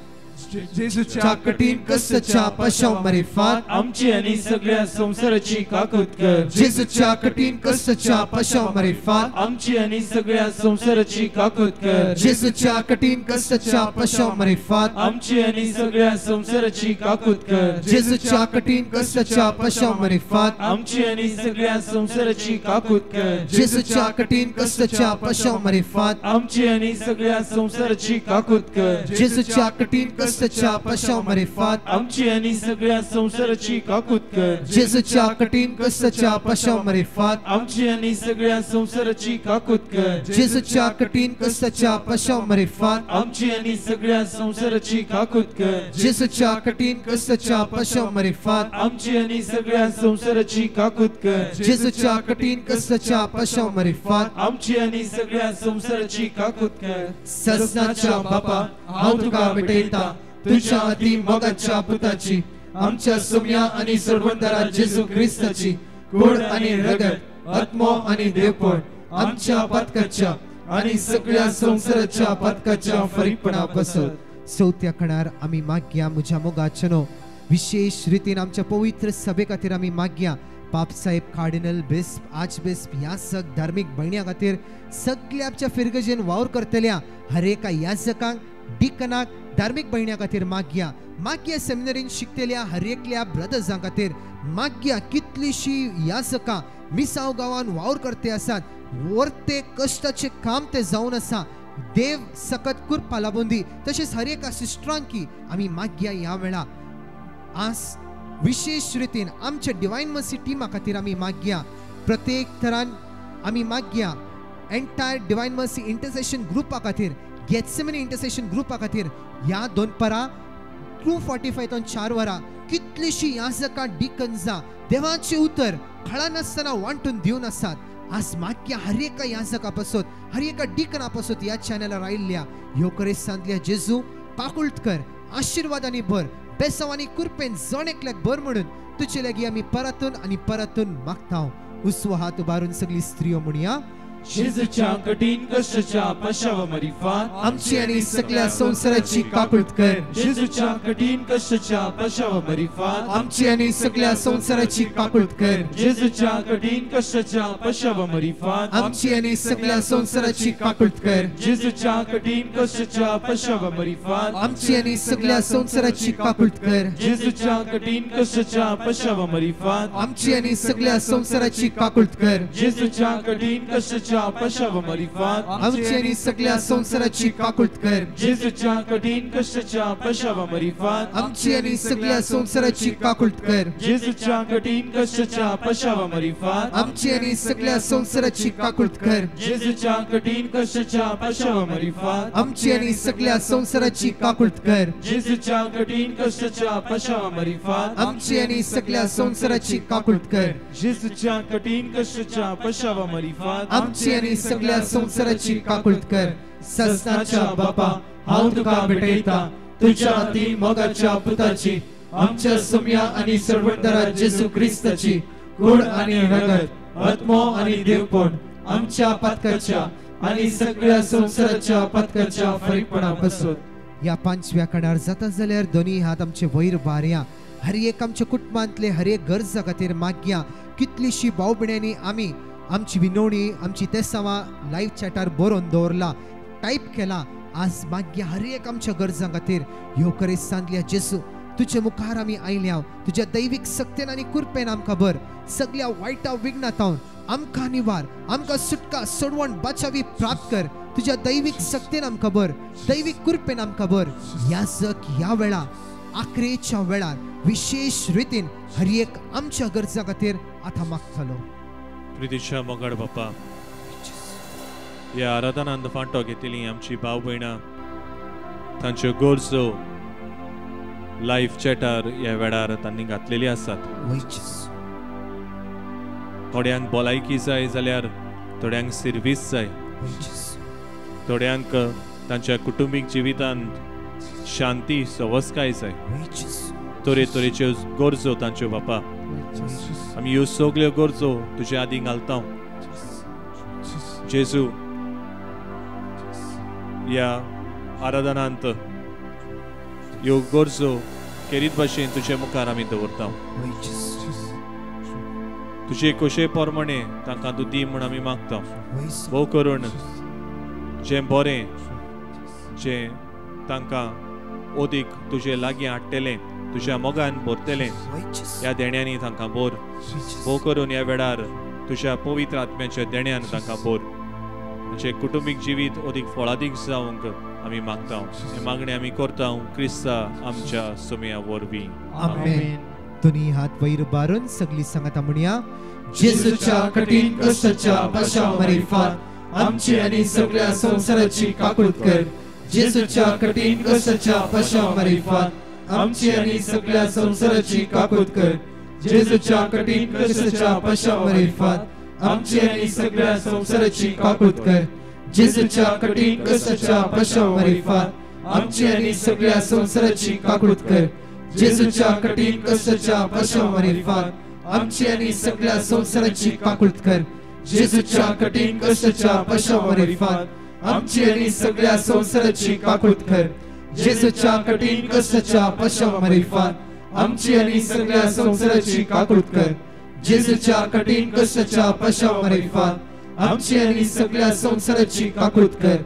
जेजूच्या कठीण कष्टाच्या पशाव मारिफात आमची आणि सगळ्या संसाराची काकुळत कर जेजूच्या कठीण कष्टाच्या पशाव मारिफात आमची आणि सगळ्या संसाराची काकुळत कर जेजूच्या कठीण कष्टाच्या पशाव मारिफात आमची आणि सगळ्या संसाराची काकुळत कर जेजूच्या कठीण कष्टाच्या पशाव मारिफात आमची आणि सगळ्या संसाराची काकुळत कर जेजूच्या कठीण कष्टाच्या पशाव मारिफात आमची आणि सगळ्या संसाराची काकुळत कर जेजूच्या कठीण कष्टाच्या पशाव मारिफात आमची आणि सगळ्या संसाराची काकुळत कर जेजूच्या कठीण कष्टाच्या पशाव मारिफात आमची आणि सगळ्या संसाराची काकुळत कर जेजूच्या कठीण कष्टाच्या पशाव मारिफात आमची आणि सगळ्या संसाराची काकुळत कर जेजूच्या कठीण कष्टाच्या पशाव मारिफात आमची आणि सगळ्या संसाराची काकुळत कर जेजूच्या कठीण कष्टाच्या पशाव मारिफात आमची आणि सगळ्या संसाराची काकुळत कर ससनाच्या बापा हांव तुका भेटयता तुझ्या अति मोगाच्या पुताची आमच्या सौम्या आणि सडवंतरा जेजू ख्रिस्ताची खूण आणि रगत आत्मो आणि देवपण आमच्या पदकाच्या आणि सगळ्या संसाराच्या पदकाच्या फरीपणा बसत चौथ्या खणार आम्ही मागया मुझ्या मोगाचनो विशेष रितीन आमच्या पवित्र सभे खातीर आम्ही मागया पापसाहेब कार्डिनल बिस्प आर्चबिस्प ह्या सग धार्मिक भयण्या खातीर सगळ्या आमच्या फिरगजेन वावर करतल्या हर एका याजकांक डिकनाक धार्मिक भयण्या खातीर मागया सेमिनरीन शिकतेल्या हर एकल्या ब्रदर्सां खातीर मागया कितलीशी याजकां मिसाव गांवान वावर करते आसात वर्ते कष्टाचे काम ते जावन आसा देव सकत कृपा लाभून दी तशेंच हर एका सिस्टरांकी आमी मागया ह्या वेळा आज विशेष रितीन आमच्या डिवाइन मर्सी टीमा खातीर आमी मागया प्रत्येक तरान आमी मागया एंटायर डिवाइन मर्सी इंटरसेशन ग्रुपा खातीर गेत्सेमनी इंटरसेशन ग्रुपा खातीर ह्या 2:45 तो 4 वरां कितलीशी याजकां डिकन्सां देवाचे उतर खळा नासतना वांटून दिवन आसात आज मागया हर एका याजका पासत हर एका डिकना पासत ह्या चॅनलार आयिल्ल्या येवकरिस्तांतल्या जेजू पाकुळत कर आशीर्वादांनी भर, बेसांव आनी कुरपेन जण एकल्याक भर म्हणून तुजे लागीं आमी परतून आनी परतून मागता. उसवो हात उबारून सगळी स्त्रियो म्हणया, जेजूच्या कठीण कष्टाच्या पशाव मरिफात आमची आनी सगळ्या संसाराची काकूळट कर. जेजूच्या कठीण कष्टाच्या पशाव मरिफात आमची आनी सगळ्या संसाराची काकूळट कर. जेजूच्या कठीण कष्टाच्या पशाव मरिफात आमची आनी सगळ्या संसाराची काकूळट कर. जेजूच्या कठीण कष्टाच्या पशाव मरिफात आमची आनी सगळ्या संसाराची काकूळट कर. जेजूच्या कठीण कष्टाच्या पशाव मरिफात आमची आनी सगळ्या संसाराची काकूळट कर. जेजूच्या कठीण कष्टाच्या पशाव मरिफात आमची आनी सगळ्या संसाराची काकूळट कर. जेजूच्या कठीण कष्टाच्या पशाव मरिफात आमची आनी सगळ्या संसाराची काकूळट कर. जेजूच्या कठीण कष्टाच्या पशाव मरिफात आमची आनी सगळ्या संसाराची काकूळट कर. जेजूच्या कठीण कष्टाच्या पशाव मरिफात आमची आनी सगळ्या संसाराची काकूळट कर. जेजूच्या कठीण कष्टाच्या पशाव मरिफात आमची आनी सगळ्या संसाराची काकूळट कर. जेजूच्या कठीण कष्टाच्या पशाव मरिफात आमची आनी सगळ्या संसाराची काकूळट कर. सस्ताच्या बापा, हांव तुका भेटयता तुज्या अति मोगाच्या पुताची, आमच्या सुम्या आनी सर्वंतरा जेजू क्रिस्ताची कूड आनी रगत, आत्मो आनी देवपण आमच्या पातकाच्या आनी सगळ्या संसाराच्या पातकाच्या फरीकपणा पासून. या पांचव्या कणार जाता जाल्यार दोनी हात आमचे वयर बारया. हर एक आमच्या कुटुंबांतले हर एक गरजा खातीर मागया. कितलीशी भाव भयण्यांनी आमी आमची विनवणी, आमची तेसावां लाईव्ह चॅटार बरोवन दवरला, टाईप केला. आज मागया हर एक आमच्या गरजां खातीर. ह्यो करेस सांगल्या जेजू, तुजे मुखार आमी आयल्या. तुज्या दैवीक सक्तेन आनी कुरपेन आमकां भर. सगळ्या वायटा विघ्नातावन आमकां निवार, आमकां सुटका, सोडवण, बाचावी प्राप्त कर. तुज्या दैवीक सक्तेन आमकां भर, दैवीक कुरपेन आमकां भर. ह्या जग ह्या वेळा आखरेच्या वेळार विशेष रितीन हर एक आमच्या गरजां खातीर आतां मागतलो. प्रितीच्या मोगाड बापा, ह्या आराधनांत फांटो घेतिल्लीं आमची भाव भयणां तांच्यो गरजो लाईव्ह चॅटार ह्या वेळार तांणी घातलेली आसात. थोड्यांक भलायकी जाय जाल्यार थोड्यांक सर्वीस जाय, थोड्यांक तांच्या कुटुंबीक जिवितांत शांती सवस्काय जाय. तरेतरेच्यो गरजो तांच्यो बापा, आमी ह्यो सगल्यो गरजो तुज्या आदी घालता. जेजू, ह्या आराधनांत ह्यो गरजो केरीत भाशेन तुजे मुखार आमी दवरता. तुजे कशे प्रमाणे तांकां तूं दी म्हूण आमी मागता. भोव करून जें बरें, जें तांकां ओदीक तुजे लागीं हाडटलें, तुज्या मोगान भरतलें, ह्या देण्यांनी तांकां भर. भोव करून ह्या वेळार तुज्या पवित्र आत्म्याच्या देण्यान तांकां भर. तांचें कुटुंबीक जिवीत ओदीक फळादीक जावंक आमी मागता. हे मागणी आमी करता क्रिस्ता आमच्या सुमया वरवीं. आमेन. दोनी हात वयर बारून सगळी सांगता म्हणया, जेजूच्या कठीण कष्टाच्या पशाव मरिफात आमची आनी सगळ्या संसाराची काकूळट कर. जेजूच्या कठीण कष्टाच्या पशाव मरिफात आमची आनी सगळ्या संसाराची काकूळट कर. जेजूच्या कठीण कष्टाच्या पशाव मरिफात आमची आनी सगळ्या संसाराची काकूळट कर. जेजूच्या कठीण कष्टाच्या पशाव मरिफात आमची आनी सगळ्या संसाराची काकूळट कर. जेजूच्या कठीण कष्टाच्या पशाव मरिफात आमची आनी सगळ्या संसाराची काकूळट कर. जेजूच्या कठीण कष्टाच्या पशाव मरिफात आमची आनी सगळ्या संसाराची काकूळट कर. जेजूच्या कठीण कष्टाच्या पशाव मरिफात आमची आनी सगळ्या संसाराची काकूळट कर. जेजूच्या कठीण कष्टाच्या पशाव मरिफात आमची आनी सगळ्या संसाराची काकूळट कर.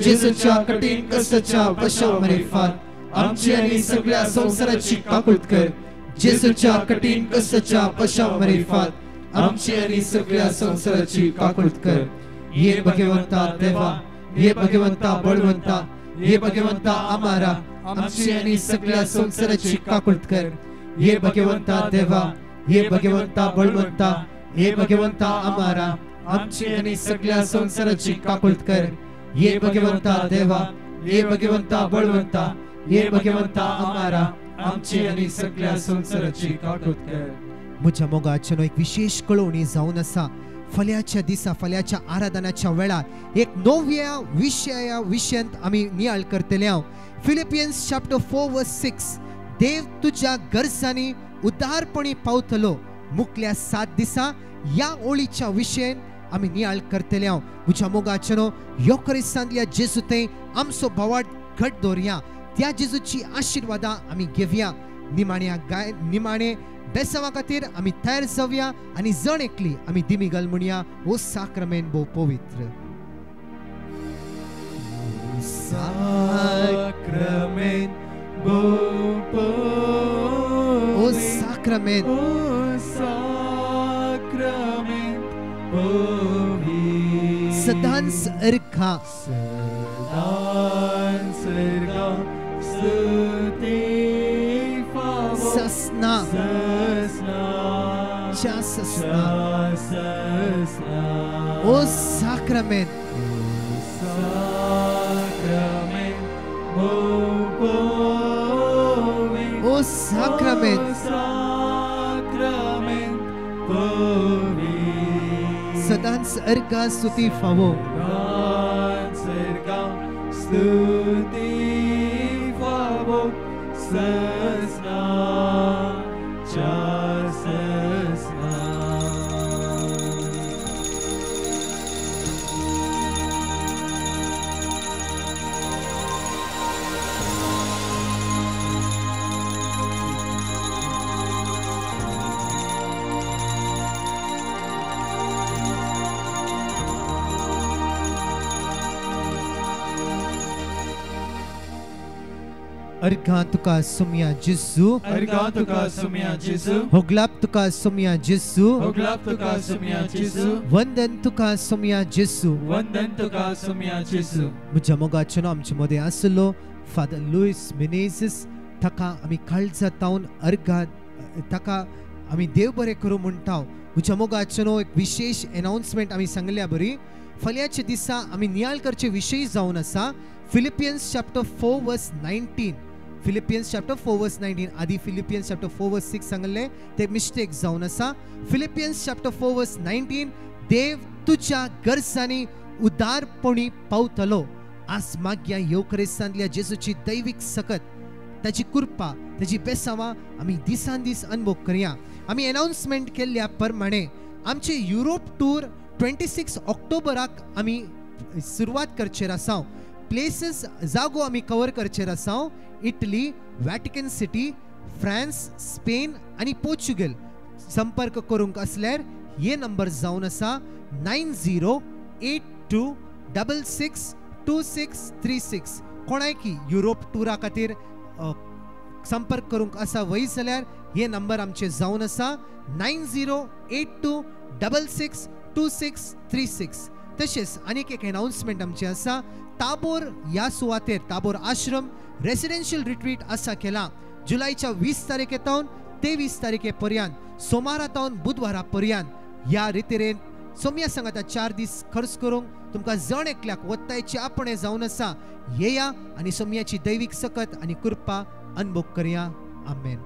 जेजूच्या कठीण कष्टाच्या पशाव मरिफात आमची आनी सगळ्या संसाराची काकूळट कर. जेजूच्या कठीण कष्टाच्या पशाव मरिफात आमची आनी सगळ्या संसाराची काकूळट कर. ये भगवंता देवा, ये भगवंता बळवंता, ये भगवंता आमारा आमची आनी सगळ्या संसाराची काकूळट कर. ये भगवंता देवा, ये भगवंता बळवंता, ये भगवंता आमारा आमची आनी सगळ्या संसाराची काकूळट कर. ये भगवंता देवा, ये भगवंता बळवंता, ये भगवंता आमारा आमची आनी सगळ्या संसाराची काकूळट कर. म्हज्या मोगाच्यान एक विशेष कळवणी जावन आसा. फाल्याच्या दिसा फाल्याच्या आराधनाच्या वेळार एक नव्या विशयांत आमी नियाळ करतले हांव. फिलिपियन्स चॅप्टर 4 वर्स 6 देव तुझ्या गरजांनी उदारपणी पावतलो मुकल्या 7 दिसा या ओळीच्या विशयेन आमी नियाळ करतले हांव. तुझ्या मोगाचेनो ह्यो क्रिस्तांतल्या जेजू ते आमचो बोवाळ घट दवरया. त्या जेजूची आशिर्वादां आमी घेवया. निमाणे बेसवा खातीर आमी तयार जावया आनी जण एकली आमी दिमिगल म्हणया ओ साक्रमेंट भोव पवित्र. Sacrament, ओ साक्रमेंट, sacrament, pavit. सदांच अर्घा Sedan serga stuti favor. ससना Sasna, च्या ससना sasna. ओ साक्रमेंट, Sacrament, pavit. ओ साक्रमेंट, Sacrament, pavit. सदांच अर्घा स्तुती फावो. Serga stuti favor. Sasna, sasna. अर्घा तुका सुमया जेजू, Arga tuka sumya Jesu. होगलाप तुका सुमया जेजू, Oglap tuka sumya Jesu. वंदन तुका सुमया जेजू. Vandan tuka sumya Jesu. म्हज्या मोगाचेनो आमचे मदें आसलो फादर लुईस मिनेझिस ताका आमी काळजा तावन अर्घा ताका आमी देव बरें करूं म्हणटाव. म्हज्या मोगाचेनो एक विशेष अनाउन्समेंट आमी सांगल्या बरी. फाल्याच्या दिसा आमी नियाळ करचे विशय जावन आसा फिलिपियन्स चॅप्टर 4 वर्स 19. फिलिपियन्स चॅप्टर 4 वर्स 19 आधी फिलिपियन्स चॅप्टर 4 वर्स 6 सांगले ते मिस्टेक जावन आसा. फिलिपियन्स चॅप्टर 4 वर्स 19 देव तुझ्या गरजांनी उदारपणी पावतलो. आज मागया ह्यो क्रिस्तांतल्या जेजूची दैविक सकत ताची कृपा ताची बेसावां आमी दिसान दीस अनुभव करया. आमी अनाउन्समेंट केल्ल्या प्रमाणे आमचे युरोप टूर 26 ऑक्टोबराक आमी सुरवात करचेर आसाव. प्लेसेस जागो आमी कवर करचेर आसाव. Italy, Vatican City, France, Spain आणि पोर्चुगल. संपर्क करूंक असल्यार हे नंबर जावन आसा 9082662636. कोणायकी युरोप टुरा खातीर संपर्क करूंक आसा वय जाल्यार हे नंबर आमचे जावन आसा 9082662636. तशेंच आनीक एक अनाउन्समेंट आमचे आसा. ताबोर ह्या सुवातेर ताबोर आश्रम रेसिडेन्शियल रिट्रीट आसा केला. जुलैच्या 20 तारखेतावन 23 तारखेपर्यंत सोमारातावन बुधवारापर्यंत ह्या रितीरेन सोम्या सांगाता 4 दीस खर्च करूंक तुमकां जण एकल्याक वत्तायचे आपणे जावन आसा. येया आनी सोम्याची दैविक सकत आनी कृपा अनुभव करया. आमेन.